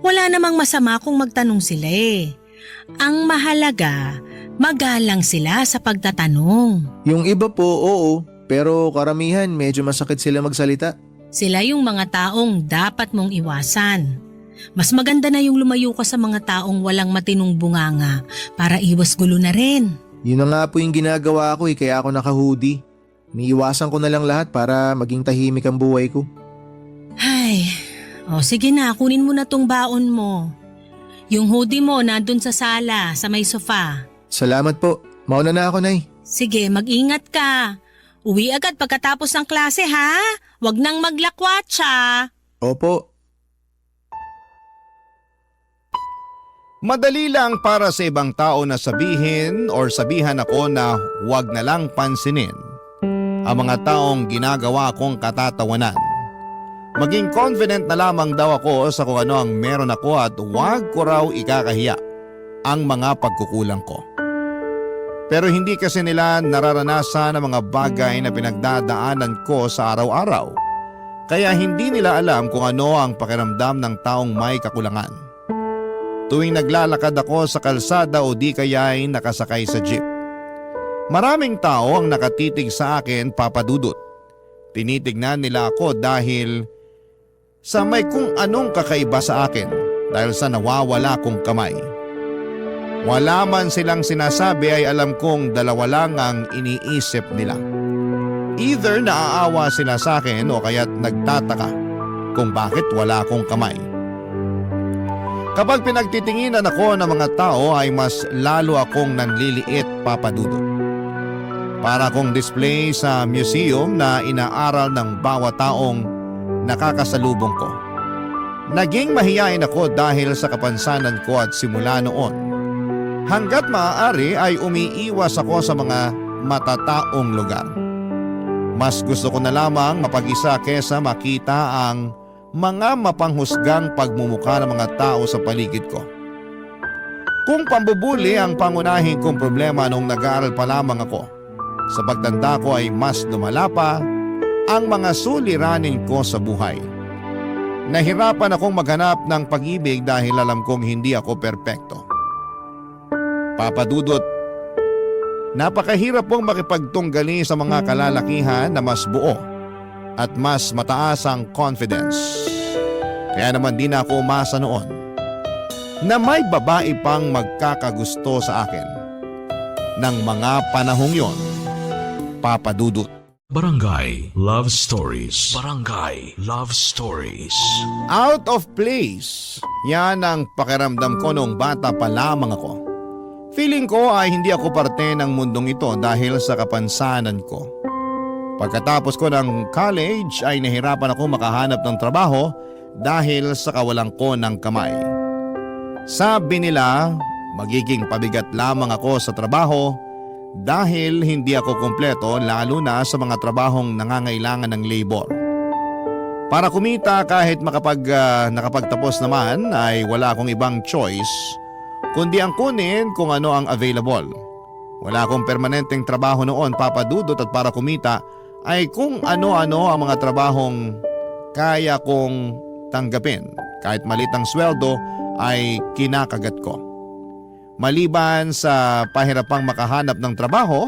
Wala namang masama kung magtanong sila eh. Ang mahalaga, magalang sila sa pagtatanong. Yung iba po, oo, pero karamihan medyo masakit sila magsalita. Sila yung mga taong dapat mong iwasan. Mas maganda na yung lumayo ka sa mga taong walang matinong bunganga para iwas gulo na rin. Yun na nga po yung ginagawa ko eh, kaya ako naka-hoodie. Iniiwasan ko na lang lahat para maging tahimik ang buhay ko. Ay, sige na, kunin mo na tong baon mo. Yung hoodie mo nandun sa sala, sa may sofa. Salamat po. Mauna na ako, Nay. Sige, mag-ingat ka. Uwi agad pagkatapos ng klase ha. Huwag nang maglakwatsa. Opo. Madali lang para sa ibang tao na sabihin or sabihan ako na huwag na lang pansinin ang mga taong ginagawa kong katatawanan. Maging confident na lamang daw ako sa kung ano ang meron ako at huwag ko raw ikakahiya ang mga pagkukulang ko. Pero hindi kasi nila nararanasan ang mga bagay na pinagdadaanan ko sa araw-araw. Kaya hindi nila alam kung ano ang pakiramdam ng taong may kakulangan. Tuwing naglalakad ako sa kalsada o di kaya ay nakasakay sa jeep, maraming tao ang nakatitig sa akin, Papa Dudut. Tinitignan nila ako dahil sa may kung anong kakaiba sa akin dahil sa nawawala kong kamay. Wala man silang sinasabi ay alam kong 2 lang ang iniisip nila. Either naaawa sila sa akin o kaya't nagtataka kung bakit wala akong kamay. Kapag pinagtitinginan ako ng mga tao ay mas lalo akong nanliliit, Papa Dudut. Para akong display sa museum na inaaral ng bawat taong nakakasalubong ko. Naging mahiyain ako dahil sa kapansanan ko at simula noon. Hanggat maaari ay umiiwas ako sa mga matataong lugar. Mas gusto ko na lamang mapag-isa kesa makita ang mga mapanghusgang pagmumukha ng mga tao sa paligid ko. Kung pambubuli ang pangunahing kong problema nung nag-aaral pa lamang ako, sa pagtanda ko ay mas lumala pa ang mga suliranin ko sa buhay. Nahirapan akong maghanap ng pag-ibig dahil alam kong hindi ako perpekto. Papa Dudut, napakahirap pong makipagtunggali sa mga kalalakihan na mas buo at mas mataas ang confidence. Kaya naman di na ako umasa noon na may babae pang magkakagusto sa akin ng mga panahong yon, Papa Dudut. Barangay Love Stories. Barangay Love Stories. Out of place, yan ang pakiramdam ko nung bata pa lamang ako. Feeling ko ay hindi ako parte ng mundong ito dahil sa kapansanan ko. Pagkatapos ko ng college ay nahirapan ako makahanap ng trabaho dahil sa kawalan ko ng kamay. Sabi nila, magiging pabigat lamang ako sa trabaho dahil hindi ako kumpleto lalo na sa mga trabahong nangangailangan ng labor. Para kumita kahit nakapagtapos naman ay wala akong ibang choice kundi ang kunin kung ano ang available. Wala akong permanenteng trabaho noon, Papa Dudut, at para kumita ay kung ano-ano ang mga trabahong kaya kong tanggapin. Kahit maliit ang sweldo ay kinakagat ko. Maliban sa pahirapang makahanap ng trabaho,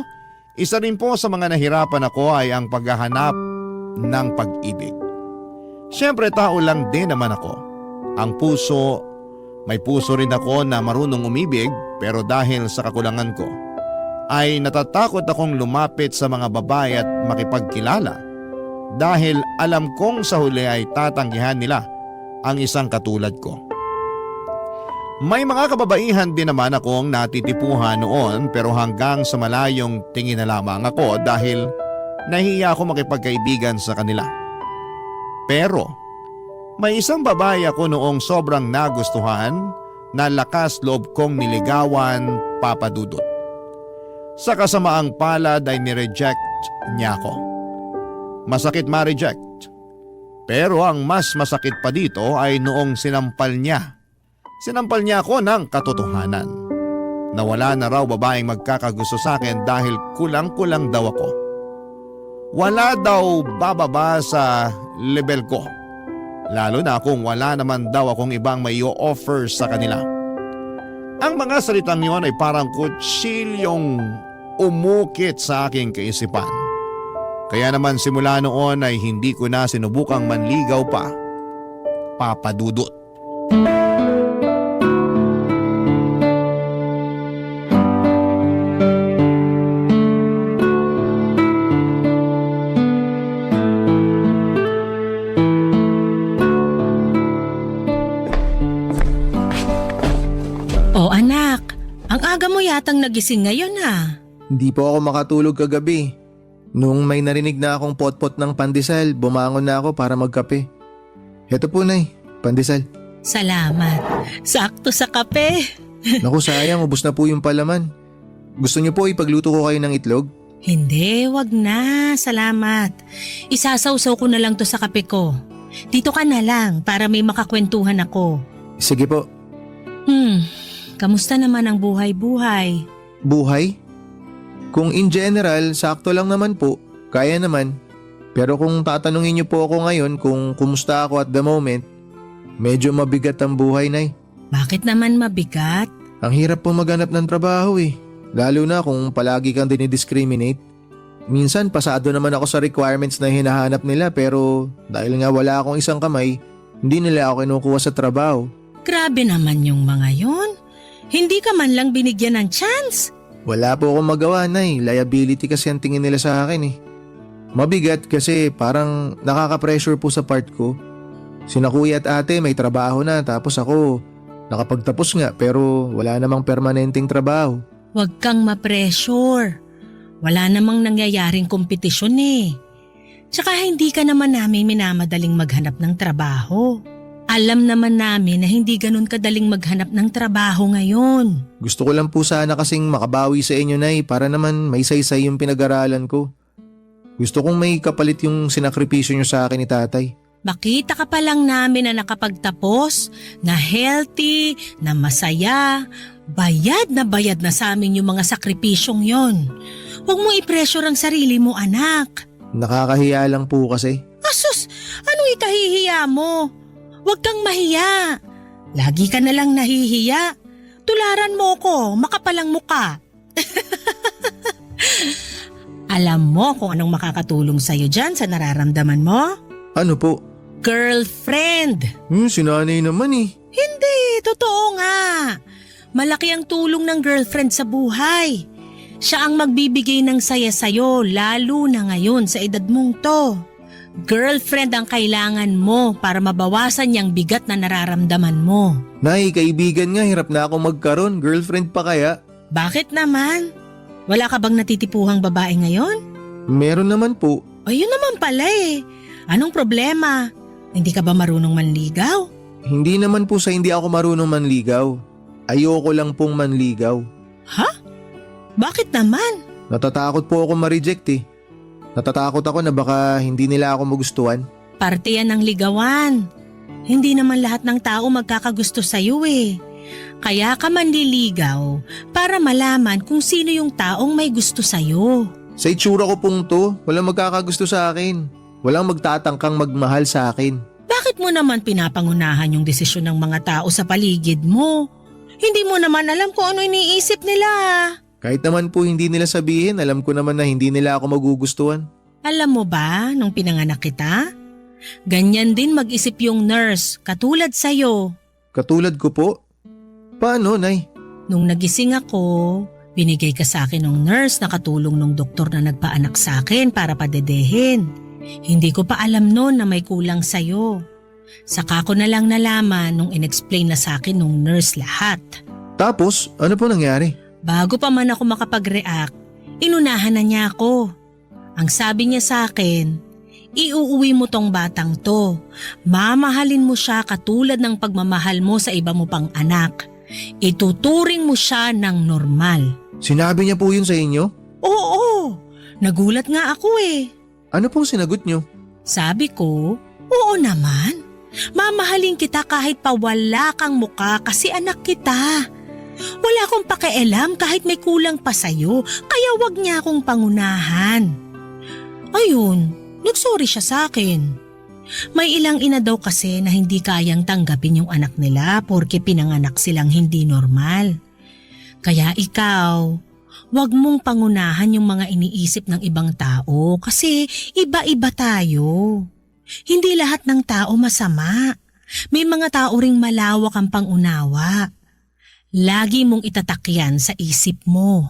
isa rin po sa mga nahirapan ako ay ang paghahanap ng pag-ibig. Siyempre tao lang din naman ako. Ang puso May puso rin ako na marunong umibig pero dahil sa kakulangan ko, ay natatakot akong lumapit sa mga babae at makipagkilala dahil alam kong sa huli ay tatanggihan nila ang isang katulad ko. May mga kababaihan din naman akong natitipuhan noon pero hanggang sa malayong tingin na lamang ako dahil nahiya ako makipagkaibigan sa kanila. Pero may isang babae ako noong sobrang nagustuhan na lakas loob kong niligawan, Papa Dudut. Sa kasamaang palad ay nireject niya ako. Masakit ma-reject. Pero ang mas masakit pa dito ay noong sinampal niya. Sinampal niya ako ng katotohanan. Na wala na raw babaeng magkakagusto sa akin dahil kulang-kulang daw ako. Wala daw bababa sa level ko. Lalo na kung wala naman daw akong ibang may offer sa kanila. Ang mga salitang yon ay parang kutsilyong umukit sa aking kaisipan. Kaya naman simula noon ay hindi ko na sinubukang manligaw pa, Papa Dudut. O anak, ang aga mo yatang nagising ngayon ha. Hindi po ako makatulog kagabi. Nung may narinig na akong potpot ng pandesal, bumangon na ako para magkape. Heto po, Nay, pandesal. Salamat. Sakto sa kape. Naku, sayang, ubos na po yung palaman. Gusto niyo po ipagluto ko kayo ng itlog? Hindi, wag na. Salamat. Isasawsaw ko na lang to sa kape ko. Dito ka na lang para may makakwentuhan ako. Sige po. Kamusta naman ang buhay-buhay? Buhay? Kung in general, sakto lang naman po. Kaya naman. Pero kung tatanungin niyo po ako ngayon kung kumusta ako at the moment, medyo mabigat ang buhay, Nay. Bakit naman mabigat? Ang hirap po maghanap ng trabaho eh. Lalo na kung palagi kang dinidiscriminate. Minsan pasado naman ako sa requirements na hinahanap nila pero dahil nga wala akong isang kamay, hindi nila ako kinukuha sa trabaho. Grabe naman yung mga yon. Hindi ka man lang binigyan ng chance. Wala po akong magawa, Nay. Liability kasi ang tingin nila sa akin eh. Mabigat kasi parang nakaka-pressure po sa part ko. Sina kuya at ate may trabaho na tapos ako nakapagtapos nga pero wala namang permanenteng trabaho. Huwag kang ma-pressure. Wala namang nangyayaring kompetisyon eh. Tsaka hindi ka naman namin minamadaling maghanap ng trabaho. Alam naman namin na hindi ganun kadaling maghanap ng trabaho ngayon. Gusto ko lang po sana kasing makabawi sa inyo, Nay, para naman may saysay yung pinag-aralan ko. Gusto kong may kapalit yung sinakripisyo nyo sa akin ni tatay. Makita ka pa lang namin na nakapagtapos, na healthy, na masaya, bayad na sa amin yung mga sakripisyong yon. Huwag mong i-pressure ang sarili mo, anak. Nakakahiya lang po kasi. Asus, anong ikahihiya mo? Huwag kang mahiya. Lagi ka na lang nahihiya. Tularan mo ko, makapalang muka. Alam mo kung anong makakatulong sa'yo dyan sa nararamdaman mo? Ano po? Girlfriend. Si nanay naman eh. Hindi, totoo nga. Malaki ang tulong ng girlfriend sa buhay. Siya ang magbibigay ng saya sa'yo lalo na ngayon sa edad mong to. Girlfriend ang kailangan mo para mabawasan yung bigat na nararamdaman mo. Nay, kaibigan nga, hirap na ako magkaroon. Girlfriend pa kaya? Bakit naman? Wala ka bang natitipuhang babae ngayon? Meron naman po. Ayun naman pala eh. Anong problema? Hindi ka ba marunong manligaw? Hindi naman po sa hindi ako marunong manligaw. Ayoko lang pong manligaw. Ha? Bakit naman? Natatakot po ako ma-reject eh. Natatakot ako na baka hindi nila ako magustuhan. Parte yan ng ligawan. Hindi naman lahat ng tao magkakagusto sa'yo eh. Kaya ka manliligaw para malaman kung sino yung taong may gusto sa'yo. Sa itsura ko pong to, walang magkakagusto sa akin. Walang magtatangkang magmahal sa akin. Bakit mo naman pinapangunahan yung desisyon ng mga tao sa paligid mo? Hindi mo naman alam kung ano iniisip nila. Kahit naman po hindi nila sabihin, alam ko naman na hindi nila ako magugustuhan. Alam mo ba, nung pinanganak kita? Ganyan din mag-isip yung nurse, katulad sa'yo. Katulad ko po? Paano, Nay? Nung nagising ako, binigay ka sa akin ng nurse na katulong ng doktor na nagpaanak sa akin para padedehin. Hindi ko pa alam noon na may kulang sa'yo. Saka ko na lang nalaman nung inexplain na sa akin nung nurse lahat. Tapos, ano po nangyari? Bago pa man ako makapag-react, inunahan na niya ako. Ang sabi niya sa akin, iuuwi mo tong batang to. Mamahalin mo siya katulad ng pagmamahal mo sa iba mo pang anak. Ituturing mo siya ng normal. Sinabi niya po yun sa inyo? Oo, nagulat nga ako eh. Ano pong sinagot niyo? Sabi ko, oo naman. Mamahalin kita kahit pa wala kang muka kasi anak kita. Wala akong pakialam kahit may kulang pa sa'yo, kaya wag niya akong pangunahan. Ayun, nagsorry siya sa akin. May ilang ina daw kasi na hindi kayang tanggapin yung anak nila porke pinanganak silang hindi normal. Kaya ikaw, wag mong pangunahan yung mga iniisip ng ibang tao kasi iba-iba tayo. Hindi lahat ng tao masama. May mga tao ring malawak ang pangunawa. Lagi mong itatakyan sa isip mo.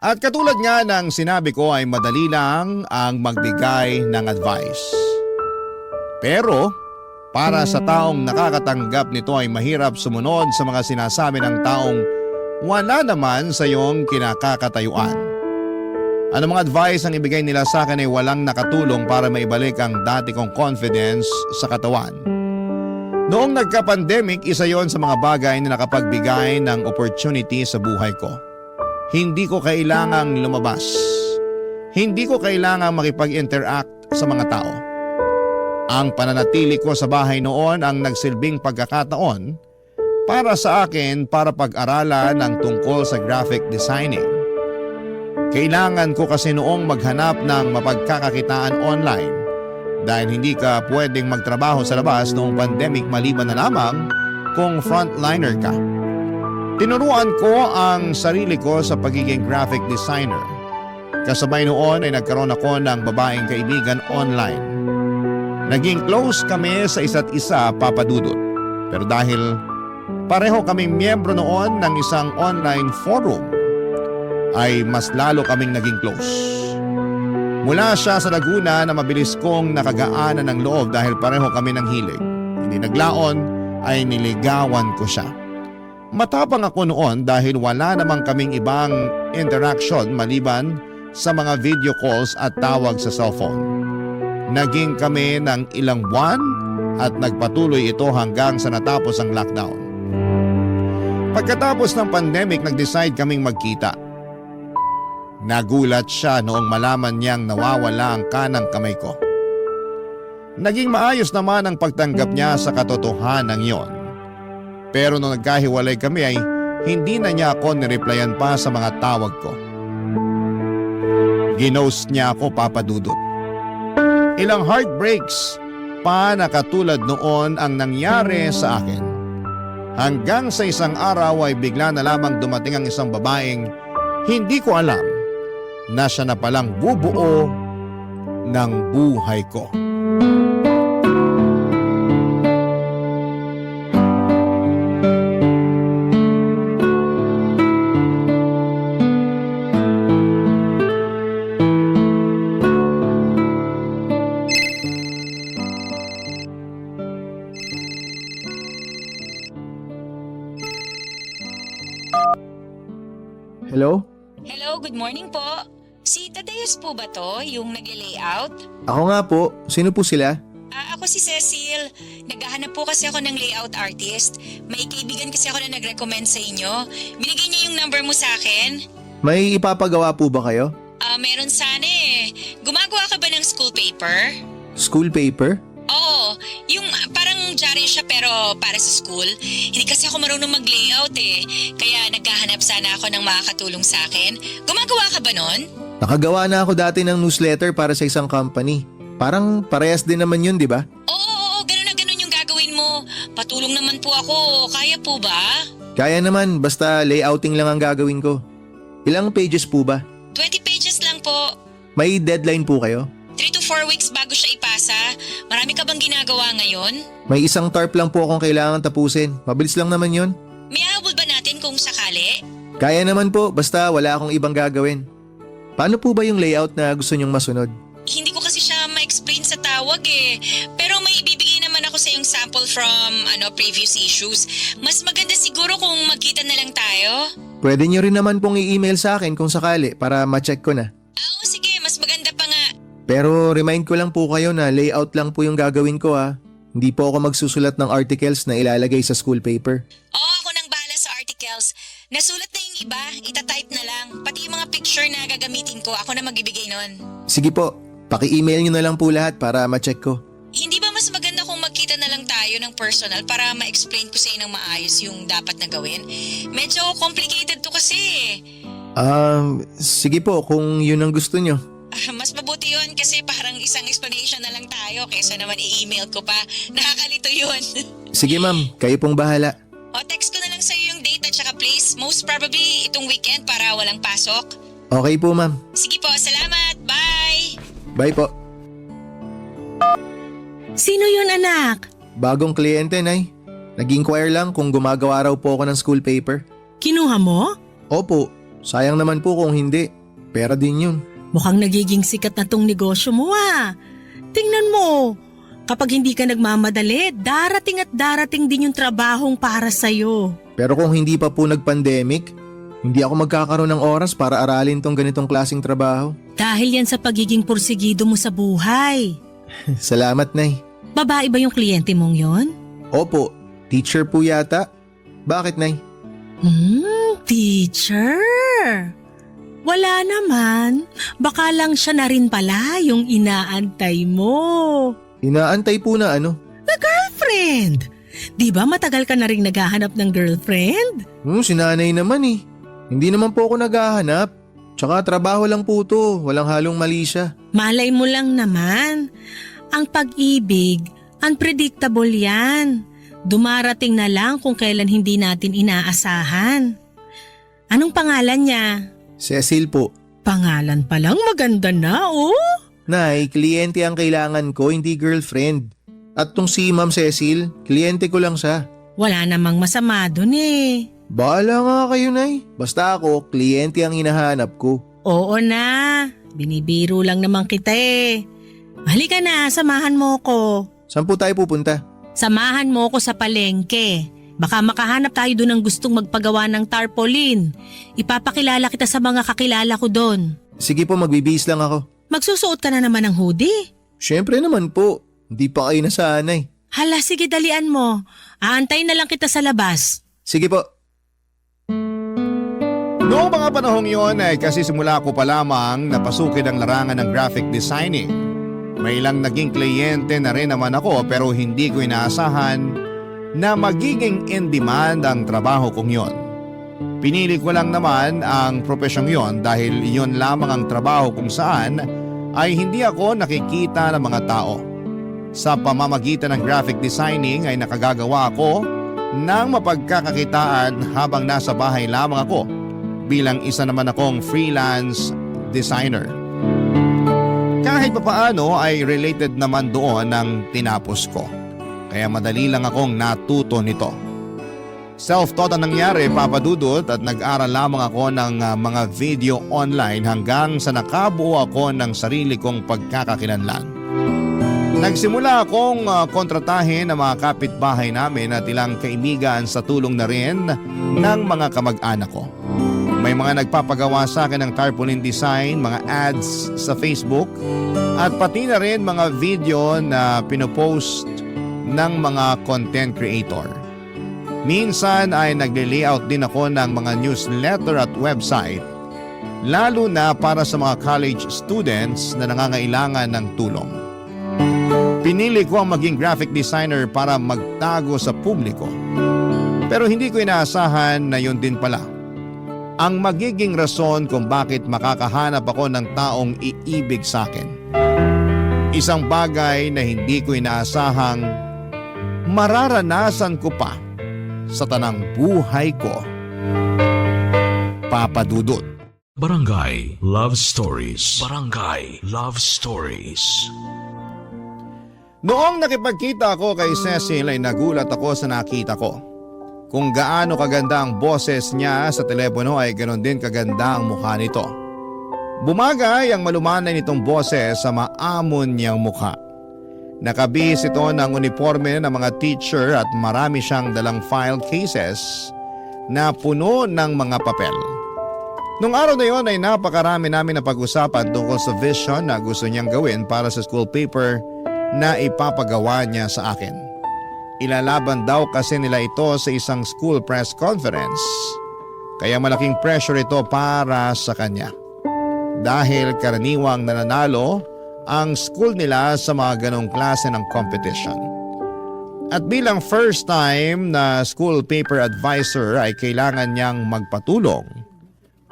At katulad nga ng sinabi ko ay madali lang ang magbigay ng advice. Pero para sa taong nakakatanggap nito ay mahirap sumunod sa mga sinasabi ng taong wala naman sa iyong kinakakatayuan. Anumang advice ang ibigay nila sa akin ay walang nakatulong para maibalik ang dati kong confidence sa katawan. Noong nagka-pandemic, isa yon sa mga bagay na nakapagbigay ng opportunity sa buhay ko. Hindi ko kailangang lumabas. Hindi ko kailangang makipag-interact sa mga tao. Ang pananatili ko sa bahay noon ang nagsilbing pagkakataon para sa akin para pag-aralan ng tungkol sa graphic designing. Kailangan ko kasi noong maghanap ng mapagkakakitaan online dahil hindi ka pwedeng magtrabaho sa labas noong pandemic maliban na lamang kung frontliner ka. Tinuruan ko ang sarili ko sa pagiging graphic designer. Kasabay noon ay nagkaroon ako ng babaeng kaibigan online. Naging close kami sa isa't isa, Papa Dudut. Pero dahil pareho kaming miyembro noon ng isang online forum, ay mas lalo kaming naging close. Mula siya sa Laguna na mabilis kong nakagaanan ng loob dahil pareho kami ng hilig. Hindi naglaon ay niligawan ko siya. Matapang ako noon dahil wala namang kaming ibang interaction maliban sa mga video calls at tawag sa cellphone. Naging kami ng ilang buwan at nagpatuloy ito hanggang sa natapos ang lockdown. Pagkatapos ng pandemic, nag-decide kaming magkita. Nagulat siya noong malaman niyang nawawala ang kanang kamay ko. Naging maayos naman ang pagtanggap niya sa katotohanan yon. Pero nung nagkahiwalay kami ay hindi na niya ako nireplyan pa sa mga tawag ko. Ginost niya ako, Papa Dudut. Ilang heartbreaks pa na katulad noon ang nangyari sa akin. Hanggang sa isang araw ay bigla na lamang dumating ang isang babaeng hindi ko alam na siya na palang bubuo ng buhay ko. Hello? Hello, good morning po. Si Tadeus po ba to, yung nag-layout? Ako nga po. Sino po sila? Ako si Cecil. Naghahanap po kasi ako ng layout artist. May kaibigan kasi ako na nag-recommend sa inyo. Binigay niya yung number mo sa akin. May ipapagawa po ba kayo? Meron sana eh. Gumagawa ka ba ng school paper? School paper? Oo, yung parang diary siya pero para sa school. Hindi kasi ako marunong mag-layout eh. Kaya naghahanap sana ako ng makakatulong sa akin. Gumagawa ka ba nun? Nakagawa na ako dati ng newsletter para sa isang company. Parang parehas din naman yun, di ba? Oo, ganun na ganun yung gagawin mo. Patulong naman po ako. Kaya po ba? Kaya naman, basta layouting lang ang gagawin ko. Ilang pages po ba? 20 pages lang po. May deadline po kayo? 3 to 4 weeks bago siya ipasa. ha. Marami ka bang ginagawa ngayon? May isang tarp lang po akong kailangan tapusin. Mabilis lang naman yon. May habol ba natin kung sakali? Kaya naman po, basta wala akong ibang gagawin. Paano po ba yung layout na gusto nyong masunod? Hindi ko kasi siya ma-explain sa tawag eh. Pero may ibibigay naman ako sa yung sample from previous issues. Mas maganda siguro kung magkita na lang tayo. Pwede nyo rin naman pong i-email sa akin kung sakali para ma-check ko na. Oo, sige, mas maganda pa nga. Pero remind ko lang po kayo na layout lang po yung gagawin ko ha. Hindi po ako magsusulat ng articles na ilalagay sa school paper. Oo, ako nang bahala sa articles. Nasulat na yung iba, itatype na lang. Pati yung mga picture na gagamitin ko, ako na magbibigay nun. Sige po, paki-email nyo na lang po lahat para ma-check ko. Hindi ba mas maganda kung magkita na lang tayo ng personal para ma-explain ko sa inyo ng maayos yung dapat na gawin? Medyo complicated to kasi eh. Sige po kung yun ang gusto nyo. Mas mabuti yun kasi parang isang explanation na lang tayo kaysa naman i-email ko pa. Nakakalito yun. Sige ma'am, kayo pong bahala. O text ko na lang sa'yo yung date at saka place. Most probably itong weekend para walang pasok. Okay po ma'am. Sige po, salamat. Bye! Bye po. Sino yun, anak? Bagong kliyente, Nay. Nag-inquire lang kung gumagawa raw po ako ng school paper. Kinuha mo? Opo, sayang naman po kung hindi. Pera din yun. Mukhang nagiging sikat na tong negosyo mo ah. Tingnan mo, kapag hindi ka nagmamadali, darating at darating din yung trabahong para sa'yo. Pero kung hindi pa po nag-pandemic, hindi ako magkakaroon ng oras para aralin tong ganitong klaseng trabaho. Dahil yan sa pagiging pursigido mo sa buhay. Salamat, Nay. Babae ba yung kliyente mong yon? Opo, teacher po yata. Bakit, Nay? Teacher? Wala naman. Baka lang siya na rin pala yung inaantay mo. Inaantay po na ano? Girlfriend! Di ba matagal ka na rin naghahanap ng girlfriend? Si nanay naman eh. Hindi naman po ako naghahanap. Tsaka trabaho lang po to. Walang halong mali siya. Malay mo lang naman. Ang pag-ibig, unpredictable yan. Dumarating na lang kung kailan hindi natin inaasahan. Anong pangalan niya? Cecil po. Pangalan pa lang maganda na, oh. Nay, kliyente ang kailangan ko, hindi girlfriend. At tong si Ma'am Cecil, kliyente ko lang siya. Wala namang masama dun eh. Bahala nga kayo, Nay. Basta ako, kliyente ang hinahanap ko. Oo na, binibiro lang naman kita eh. Halika na, samahan mo ko. Saan po tayo pupunta? Samahan mo ko sa palengke. Baka makahanap tayo doon ng gustong magpagawa ng tarpaulin. Ipapakilala kita sa mga kakilala ko doon. Sige po, magbibihis lang ako. Magsusuot ka na naman ng hoodie. Syempre naman po. Hindi pa kayo nasanay. Hala, sige dalian mo. Aantay na lang kita sa labas. Sige po. Noong mga panahong yon ay kasi simula ko pa lamang napasukin ang larangan ng graphic designing. May ilang naging kliyente na rin naman ako pero hindi ko inaasahan na magiging in-demand ang trabaho kong yon. Pinili ko lang naman ang profesyong yon dahil iyon lamang ang trabaho kung saan ay hindi ako nakikita ng mga tao. Sa pamamagitan ng graphic designing ay nakagagawa ako ng mapagkakakitaan habang nasa bahay lamang ako bilang isa naman akong freelance designer. Kahit papaano ay related naman doon ang tinapos ko. Kaya madali lang akong natuto nito. Self-taught ang nangyari, Papa Dudut, at nag-aral lamang ako ng mga video online hanggang sa nakabuo ako ng sarili kong pagkakakilanlan. Nagsimula akong kontratahin ng mga kapitbahay namin at ilang kaibigan sa tulong na rin ng mga kamag-anak ko. May mga nagpapagawa sa akin ng tarpaulin design, mga ads sa Facebook, at pati na rin mga video na pinopost ng mga content creator. Minsan ay nagle-layout din ako ng mga newsletter at website, lalo na para sa mga college students na nangangailangan ng tulong. Pinili ko ang maging graphic designer para magtago sa publiko. Pero hindi ko inaasahan na yun din pala ang magiging rason kung bakit makakahanap ako ng taong iibig sa akin. Isang bagay na hindi ko inaasahang mararanasan ko pa sa tanang buhay ko. Papa Dudut. Barangay Love Stories. Barangay Love Stories. Noong nakipagkita ako kay Cecil ay nagulat ako sa nakita ko. Kung gaano kaganda ang boses niya sa telepono ay ganoon din kaganda ang mukha nito. Bumagay ang malumanay nitong boses sa maamon niyang mukha. Nakabihis ito ng uniforme ng mga teacher at marami siyang dalang file cases na puno ng mga papel. Nung araw na yon ay napakarami namin na pag-usapan tungkol sa vision na gusto niyang gawin para sa school paper na ipapagawa niya sa akin. Ilalaban daw kasi nila ito sa isang school press conference. Kaya malaking pressure ito para sa kanya. Dahil karaniwang nananalo ang school nila sa mga ganong klase ng competition. At bilang first time na school paper advisor ay kailangan niyang magpatulong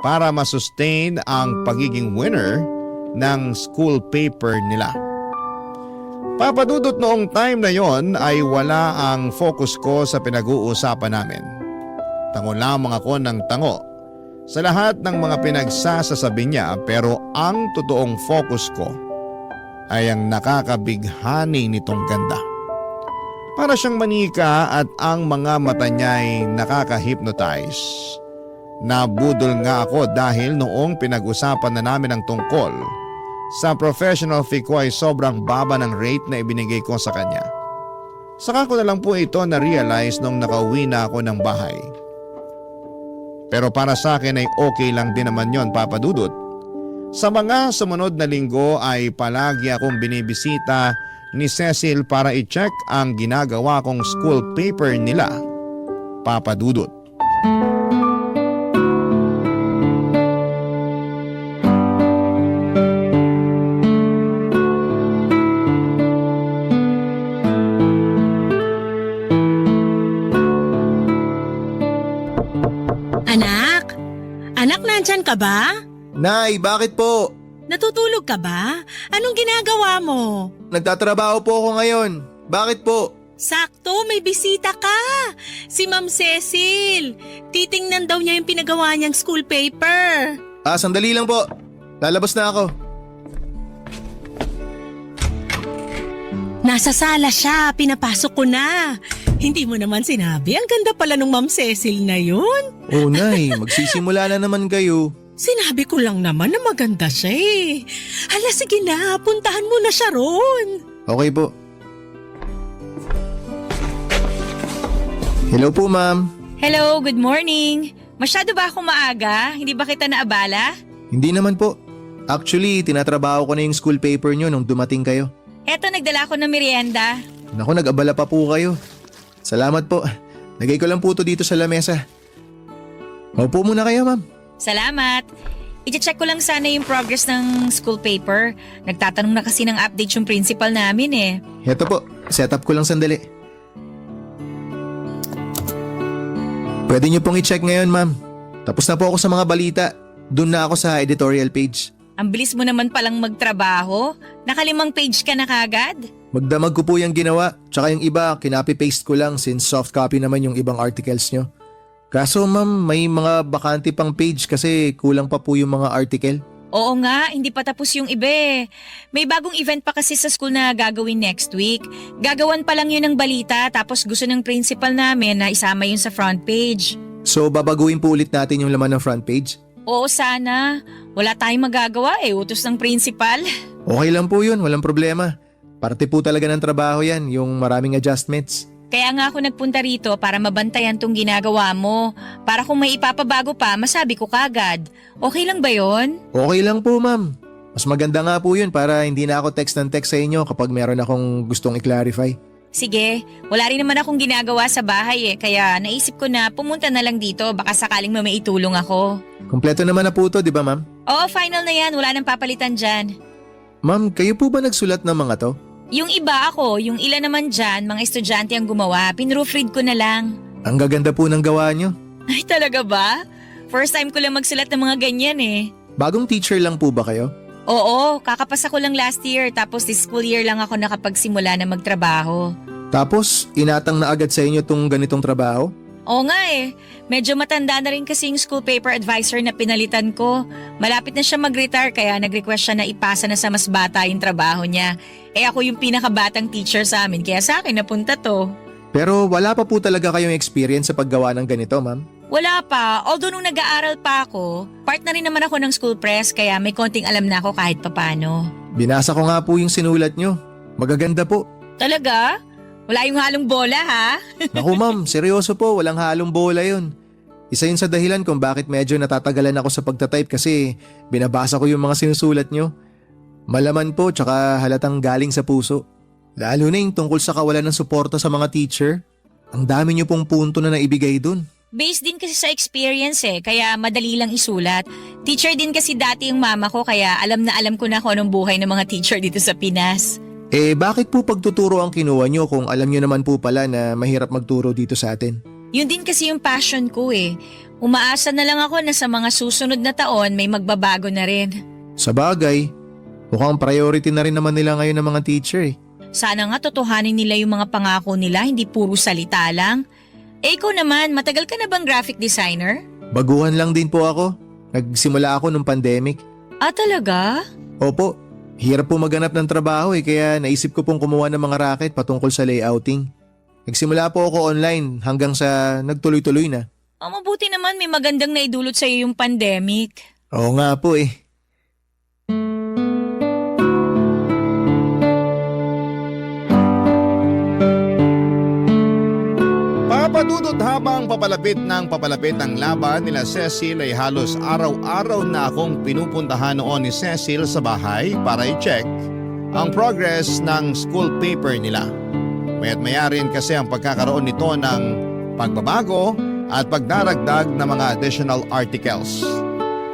para masustain ang pagiging winner ng school paper nila. Papadudot noong time na yon ay wala ang focus ko sa pinag-uusapan namin. Tango lamang ako ng tango sa lahat ng mga pinagsasasabi niya, pero ang totoong focus ko ay ang nakakabighani nitong ganda. Para siyang manika at ang mga mata niya ay nakaka-hypnotize. Nabudol nga ako dahil noong pinag-usapan na namin ang tungkol sa professional fee ko ay sobrang baba ng rate na ibinigay ko sa kanya. Saka ko na lang po ito na-realize nung nakauwi na ako ng bahay. Pero para sa akin ay okay lang din naman yon, Papa Dudut. Sa mga sumunod na linggo ay palagi akong binibisita ni Cecil para i-check ang ginagawa kong school paper nila, Papa Dudut. Anak? Anak, nandyan ka ba? Nay, bakit po? Natutulog ka ba? Anong ginagawa mo? Nagtatrabaho po ako ngayon. Bakit po? Sakto, may bisita ka. Si Ma'am Cecil. Titingnan daw niya yung pinagawa niyang school paper. Sandali lang po. Lalabas na ako. Nasa sala siya, pinapasok ko na. Hindi mo naman sinabi, ang ganda pala nung Ma'am Cecil na yun. Oh, Nay, magsisimula na naman kayo. Sinabi ko lang naman na maganda siya eh. Hala, sige na, puntahan mo na siya ron. Okay po. Hello po, ma'am. Hello, good morning. Masyado ba ako maaga? Hindi ba kita naabala? Hindi naman po. Actually, tinatrabaho ko na yung school paper nyo nung dumating kayo. Eto, nagdala ko ng merienda. Naku, nag-abala pa po kayo. Salamat po. Lagay ko lang po ito dito sa lamesa. Maupo muna kayo, ma'am. Salamat. I-check ko lang sana yung progress ng school paper. Nagtatanong na kasi ng update yung principal namin eh. Heto po, setup ko lang sandali. Pwede niyo pong i-check ngayon, ma'am. Tapos na po ako sa mga balita. Doon na ako sa editorial page. Ang bilis mo naman palang magtrabaho. Nakalimang page ka na kagad. Magdamag ko po yung ginawa. Tsaka yung iba, kinopy-paste ko lang since soft copy naman yung ibang articles nyo. Kaso ma'am, may mga bakante pang page kasi kulang pa po yung mga article. Oo nga, hindi pa tapos yung iba eh. May bagong event pa kasi sa school na gagawin next week. Gagawan pa lang yun ng balita tapos gusto ng principal namin na isama yun sa front page. So babaguhin po ulit natin yung laman ng front page? Oo sana. Wala tayong magagawa eh, utos ng principal. Okay lang po yun, walang problema. Parte po talaga ng trabaho yan, yung maraming adjustments. Kaya nga ako nagpunta rito para mabantayan tong ginagawa mo. Para kung may ipapabago pa, masabi ko kagad. Okay lang ba yon? Okay lang po ma'am. Mas maganda nga po yun para hindi na ako text ng text sa inyo kapag meron akong gustong i-clarify. Sige, wala rin naman akong ginagawa sa bahay eh. Kaya naisip ko na pumunta na lang dito. Baka sakaling may itulong ako. Kompleto naman na po to, di ba ma'am? Oo, final na yan. Wala nang papalitan dyan. Ma'am, kayo po ba nagsulat ng mga to? Yung iba ako, yung ilan naman dyan, mga estudyante ang gumawa. Pinroofread ko na lang. Ang gaganda po ng gawa nyo. Ay, talaga ba? First time ko lang magsulat ng mga ganyan eh. Bagong teacher lang po ba kayo? Oo, kakapasa ko lang last year tapos this school year lang ako nakapagsimula na magtrabaho. Tapos, inatang na agad sa inyo tong ganitong trabaho? Oo nga eh. Medyo matanda na rin kasi yung school paper advisor na pinalitan ko. Malapit na siya mag-retire kaya nag-request siya na ipasa na sa mas bata yung trabaho niya. Eh ako yung pinakabatang teacher sa amin kaya sa akin napunta to. Pero wala pa po talaga kayong experience sa paggawa ng ganito, ma'am? Wala pa. Although nung nag-aaral pa ako, part na rin naman ako ng school press kaya may konting alam na ako kahit papano. Binasa ko nga po yung sinulat nyo. Magaganda po. Talaga? Wala yung halong bola ha? Naku ma'am, seryoso po, walang halong bola yun. Isa yun sa dahilan kung bakit medyo natatagalan ako sa pagtatype kasi binabasa ko yung mga sinusulat nyo. Malaman po tsaka halatang galing sa puso. Lalo na yung tungkol sa kawalan ng suporta sa mga teacher. Ang dami nyo pong punto na naibigay dun. Based din kasi sa experience eh, kaya madali lang isulat. Teacher din kasi dati yung mama ko kaya alam na alam ko na kung anong buhay ng mga teacher dito sa Pinas. Eh bakit po pagtuturo ang kinuha nyo kung alam nyo naman po pala na mahirap magturo dito sa atin? Yun din kasi yung passion ko eh. Umaasa na lang ako na sa mga susunod na taon may magbabago na rin. Sa bagay, mukhang priority na rin naman nila ngayon ng mga teacher eh. Sana nga totohanin nila yung mga pangako nila, hindi puro salita lang. Eh ikaw naman, matagal ka na bang graphic designer? Baguhan lang din po ako. Nagsimula ako nung pandemic. Ah talaga? Opo, hirap po maghanap ng trabaho eh kaya naisip ko pong kumuha ng mga racket patungkol sa layouting. Nagsimula po ako online hanggang sa nagtuloy-tuloy na. Mabuti naman may magandang naidulot sa iyo yung pandemic. Oo nga po eh. Papadudot habang papalapit ang laban nila Cecil ay halos araw-araw na akong pinupuntahan noon ni Cecil sa bahay para i-check ang progress ng school paper nila. Maya't maya rin kasi ang pagkakaroon nito ng pagbabago at pagdaragdag ng mga additional articles.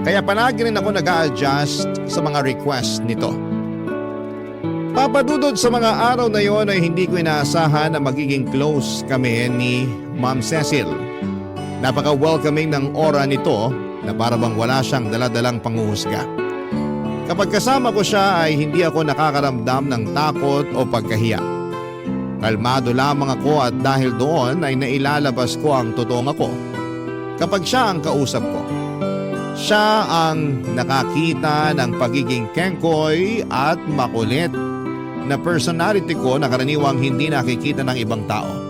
Kaya palagi rin ako nag-a-adjust sa mga request nito. Papadudod sa mga araw na yon ay hindi ko inaasahan na magiging close kami ni Ma'am Cecil. Napaka-welcoming ng aura nito na para bang wala siyang daladalang panghuhusga. Kapag kasama ko siya ay hindi ako nakakaramdam ng takot o pagkahiya. Kalmado lamang ako at dahil doon ay nailalabas ko ang totoong ako. Kapag siya ang kausap ko, siya ang nakakita ng pagiging kengkoy at makulit na personality ko na karaniwang hindi nakikita ng ibang tao.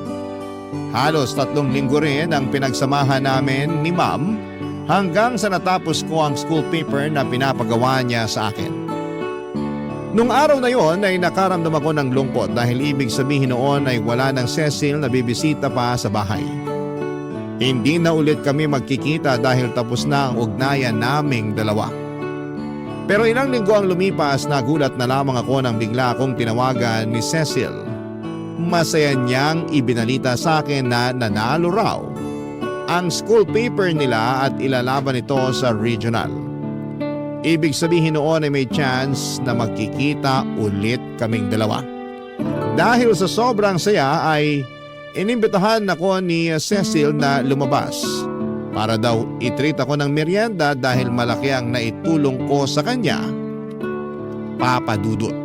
Halos 3 linggo rin ang pinagsamahan namin ni Ma'am hanggang sa natapos ko ang school paper na pinapagawa niya sa akin. Nung araw na yon ay nakaramdam ako ng lungkot dahil ibig sabihin noon ay wala ng Cecil na bibisita pa sa bahay. Hindi na ulit kami magkikita dahil tapos na ang ugnayan naming dalawa. Pero ilang linggo ang lumipas, nagulat na lamang ako nang bigla akong tinawagan ni Cecil. Masaya niyang ibinalita sa akin na nanalo raw ang school paper nila at ilalaban ito sa regional. Ibig sabihin noon ay may chance na magkikita ulit kaming dalawa. Dahil sa sobrang saya ay inimbitahan ako ni Cecil na lumabas para daw i-treat ako ng merienda dahil malaki ang naitulong ko sa kanya, Papa Dudut.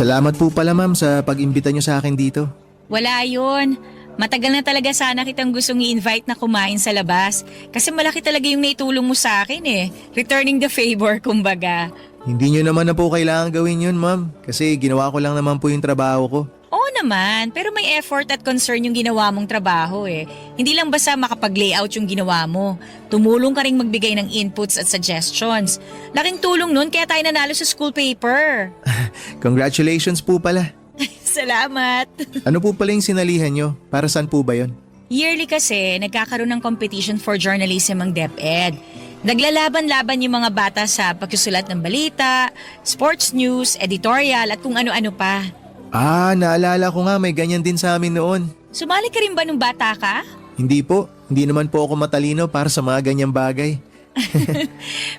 Salamat po pala ma'am sa pag-imbita nyo sa akin dito. Wala yun. Matagal na talaga sana kitang gustong i-invite na kumain sa labas. Kasi malaki talaga yung naitulong mo sa akin eh. Returning the favor, kumbaga. Hindi nyo naman na po kailangan gawin yun ma'am kasi ginawa ko lang naman po yung trabaho ko. Oo naman, pero may effort at concern yung ginawa mong trabaho eh. Hindi lang basta makapag-layout yung ginawa mo. Tumulong ka rin magbigay ng inputs at suggestions. Laking tulong nun kaya tayo nanalo sa school paper. Congratulations po pala. Salamat. Ano po pala yung sinalihan nyo? Para saan po ba yun? Yearly kasi, nagkakaroon ng competition for journalism ang DepEd. Naglalaban-laban yung mga bata sa pagsusulat ng balita, sports news, editorial at kung ano-ano pa. Ah, naalala ko nga may ganyan din sa amin noon. Sumali ka rin ba nung bata ka? Hindi po, hindi naman po ako matalino para sa mga ganyang bagay.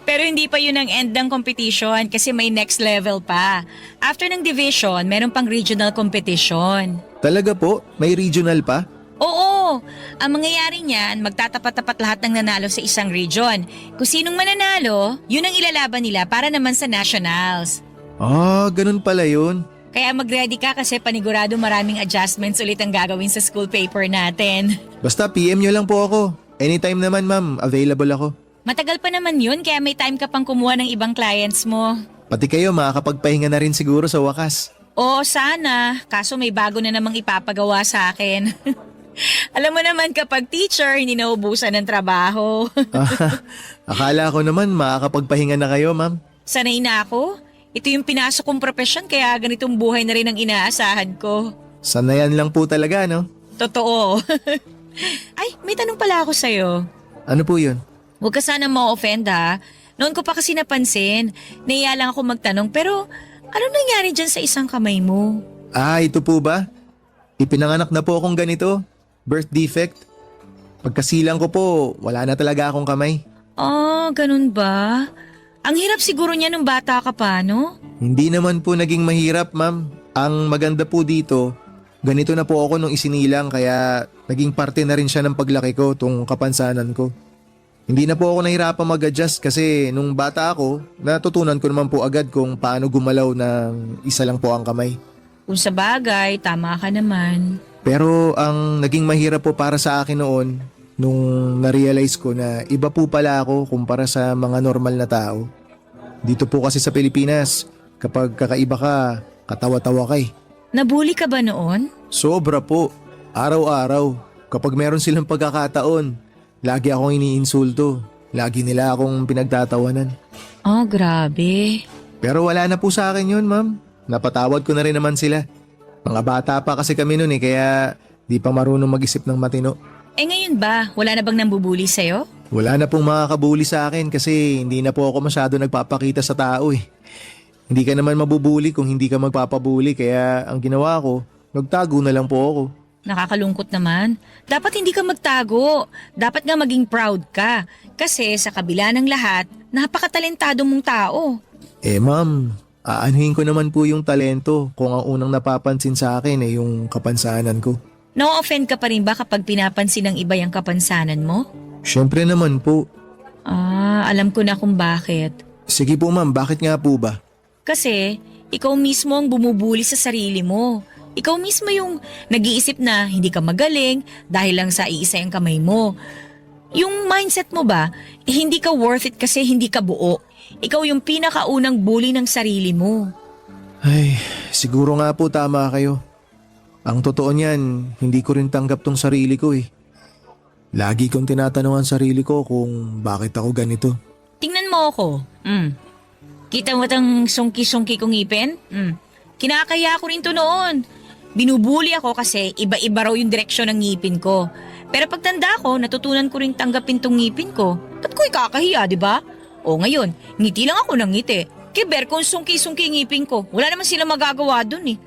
Pero hindi pa yun ang end ng competition kasi may next level pa. After ng division, meron pang regional competition. Talaga po? May regional pa? Oo, mo. Ang mangyayari niyan, magtatapat-tapat lahat ng nanalo sa isang region. Kung sinong mananalo, yun ang ilalaban nila para naman sa nationals. Ganun pala yun. Kaya mag-ready ka kasi panigurado maraming adjustments ulit ang gagawin sa school paper natin. Basta PM nyo lang po ako. Anytime naman ma'am, available ako. Matagal pa naman yun kaya may time ka pang kumuha ng ibang clients mo. Pati kayo makakapagpahinga na rin siguro sa wakas. Oo, sana. Kaso may bago na namang ipapagawa sa akin. Alam mo naman kapag teacher, hindi naubusan ng trabaho. Akala ko naman makakapagpahinga na kayo ma'am. Sanay na ako. Ito yung pinasok kong profesyon kaya ganitong buhay na rin ang inaasahan ko. Sanayan lang po talaga no? Totoo. Ay, may tanong pala ako sa'yo. Ano po yun? Huwag ka sana ma-offend ha. Noon ko pa kasi napansin. Naiya lang ako magtanong pero ano nangyari dyan sa isang kamay mo? Ito po ba? Ipinanganak na po akong ganito. Birth defect. Pagkasilang ko po, wala na talaga akong kamay. Ganun ba? Ang hirap siguro niya nung bata ka pa, no? Hindi naman po naging mahirap ma'am. Ang maganda po dito, ganito na po ako nung isinilang kaya naging parte na rin siya ng paglaki ko, tong kapansanan ko. Hindi na po ako nahirapan mag-adjust kasi nung bata ako, natutunan ko naman po agad kung paano gumalaw ng isa lang po ang kamay. Kung sa bagay, tama ka naman. Pero ang naging mahirap po para sa akin noon, nung na-realize ko na iba po pala ako kumpara sa mga normal na tao. Dito po kasi sa Pilipinas, kapag kakaiba ka, katawa-tawa ka eh. Nabully ka ba noon? Sobra po. Araw-araw. Kapag meron silang pagkakataon, lagi akong iniinsulto. Lagi nila akong pinagtatawanan. Grabe. Pero wala na po sa akin yun, ma'am. Napatawad ko na rin naman sila. Mga bata pa kasi kami noon eh, kaya di pa marunong mag-isip ng matino. Ngayon ba, wala na bang nambubuli sa'yo? Wala na pong makakabuli sa akin kasi hindi na po ako masyado nagpapakita sa tao eh. Hindi ka naman mabubuli kung hindi ka magpapabuli kaya ang ginawa ko, nagtago na lang po ako. Nakakalungkot naman. Dapat hindi ka magtago. Dapat nga maging proud ka. Kasi sa kabila ng lahat, napakatalentado mong tao. Ma'am, aanuhin ko naman po yung talento kung ang unang napapansin sa akin ay yung kapansanan ko. Na-offend ka pa rin ba kapag pinapansin ng iba yung kapansanan mo? Siyempre naman po. Alam ko na kung bakit. Sige po ma'am, bakit nga po ba? Kasi, ikaw mismo ang bumubuli sa sarili mo. Ikaw mismo yung nag-iisip na hindi ka magaling dahil lang sa iisa yung kamay mo. Yung mindset mo ba, hindi ka worth it kasi hindi ka buo. Ikaw yung pinakaunang bully ng sarili mo. Ay, siguro nga po tama kayo. Ang totoo niyan, hindi ko rin tanggap tong sarili ko eh. Lagi kong tinatanong ang sarili ko kung bakit ako ganito. Tingnan mo ako. Kita mo tang sungki-sungki kong ngipin? Kinakaya ko rin to noon. Binubuli ako kasi iba-iba raw yung direksyon ng ngipin ko. Pero pagtanda ko, natutunan ko rin tanggapin tong ngipin ko. Ba't ko ikakahiya, di ba? O ngayon, ngiti lang ako ng ngiti. Kiber kung sungki-sungki ngipin ko. Wala naman sila magagawa dun eh.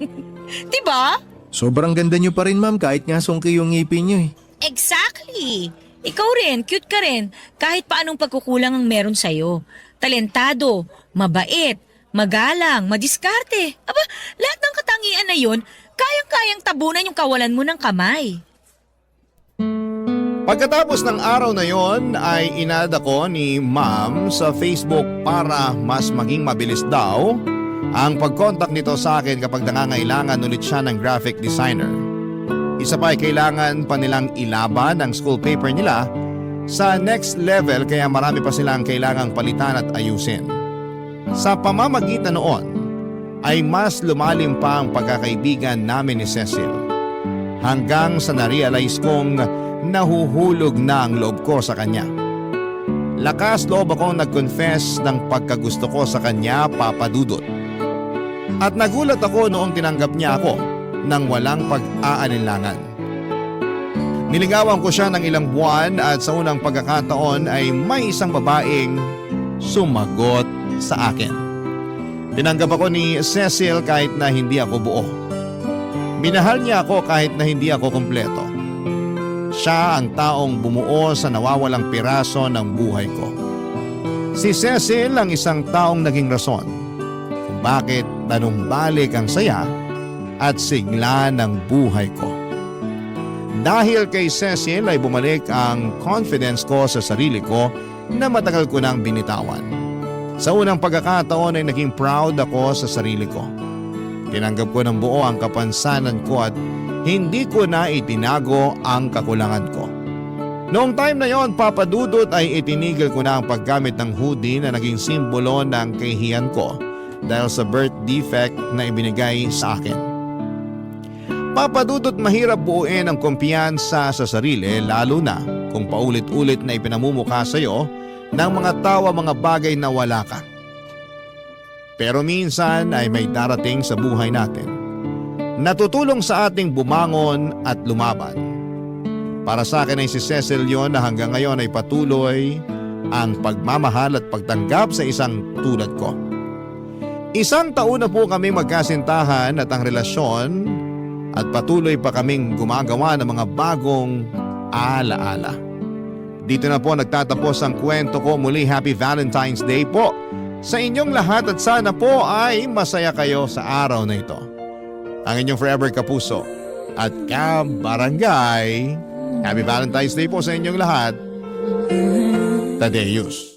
Di ba? Sobrang ganda niyo pa rin ma'am kahit nga sungki yung ngipin niyo eh. Exactly. Ikaw rin, cute ka rin. Kahit pa anong pagkukulang ang meron sa'yo. Talentado, mabait, magalang, madiskarte. Aba, lahat ng katangian na yun, kayang-kayang tabunan yung kawalan mo ng kamay. Pagkatapos ng araw na yon ay inad ako ni Ma'am sa Facebook para mas maging mabilis daw ang pag-contact nito sa akin kapag nangangailangan ulit siya ng graphic designer. Isa pa ay kailangan pa nilang ilaban ang school paper nila sa next level kaya marami pa silang kailangang palitan at ayusin. Sa pamamagitan noon ay mas lumalim pa ang pagkakaibigan namin ni Cecil hanggang sa na-realize kong nahuhulog na ang loob ko sa kanya. Lakas loob akong nag-confess ng pagkagusto ko sa kanya, Papa Dudut. At nagulat ako noong tinanggap niya ako nang walang pag-aalinlangan. Niligawan ko siya ng ilang buwan at sa unang pagkakataon ay may isang babaeng sumagot sa akin. Tinanggap ako ni Cecil kahit na hindi ako buo. Minahal niya ako kahit na hindi ako kumpleto. Siya ang taong bumuo sa nawawalang piraso ng buhay ko. Si Cecil ang isang taong naging rason kung bakit tanumbalik ang saya at sigla ng buhay ko. Dahil kay Cecil ay bumalik ang confidence ko sa sarili ko na matagal ko nang binitawan. Sa unang pagkakataon ay naging proud ako sa sarili ko. Tinanggap ko ng buo ang kapansanan ko at hindi ko na itinago ang kakulangan ko. Noong time na yon, Papa Dudut, ay itinigil ko na ang paggamit ng hoodie na naging simbolo ng kahihiyan ko dahil sa birth defect na ibinigay sa akin. Papa Dudut, mahirap buuin ang kumpiyansa sa sarili lalo na kung paulit-ulit na ipinamumukha sa iyo ng mga tawa mga bagay na wala ka. Pero minsan ay may darating sa buhay natin natutulong sa ating bumangon at lumaban. Para sa akin ay si Cecil yon na hanggang ngayon ay patuloy ang pagmamahal at pagtanggap sa isang tulad ko. Isang taon na po kami magkasintahan at ang relasyon at patuloy pa kaming gumagawa ng mga bagong alaala. Dito na po nagtatapos ang kwento ko. Muli, Happy Valentine's Day po sa inyong lahat at sana po ay masaya kayo sa araw na ito. Ang inyong forever kapuso at kabarangay. Happy Valentine's Day po sa inyong lahat. Tadeus.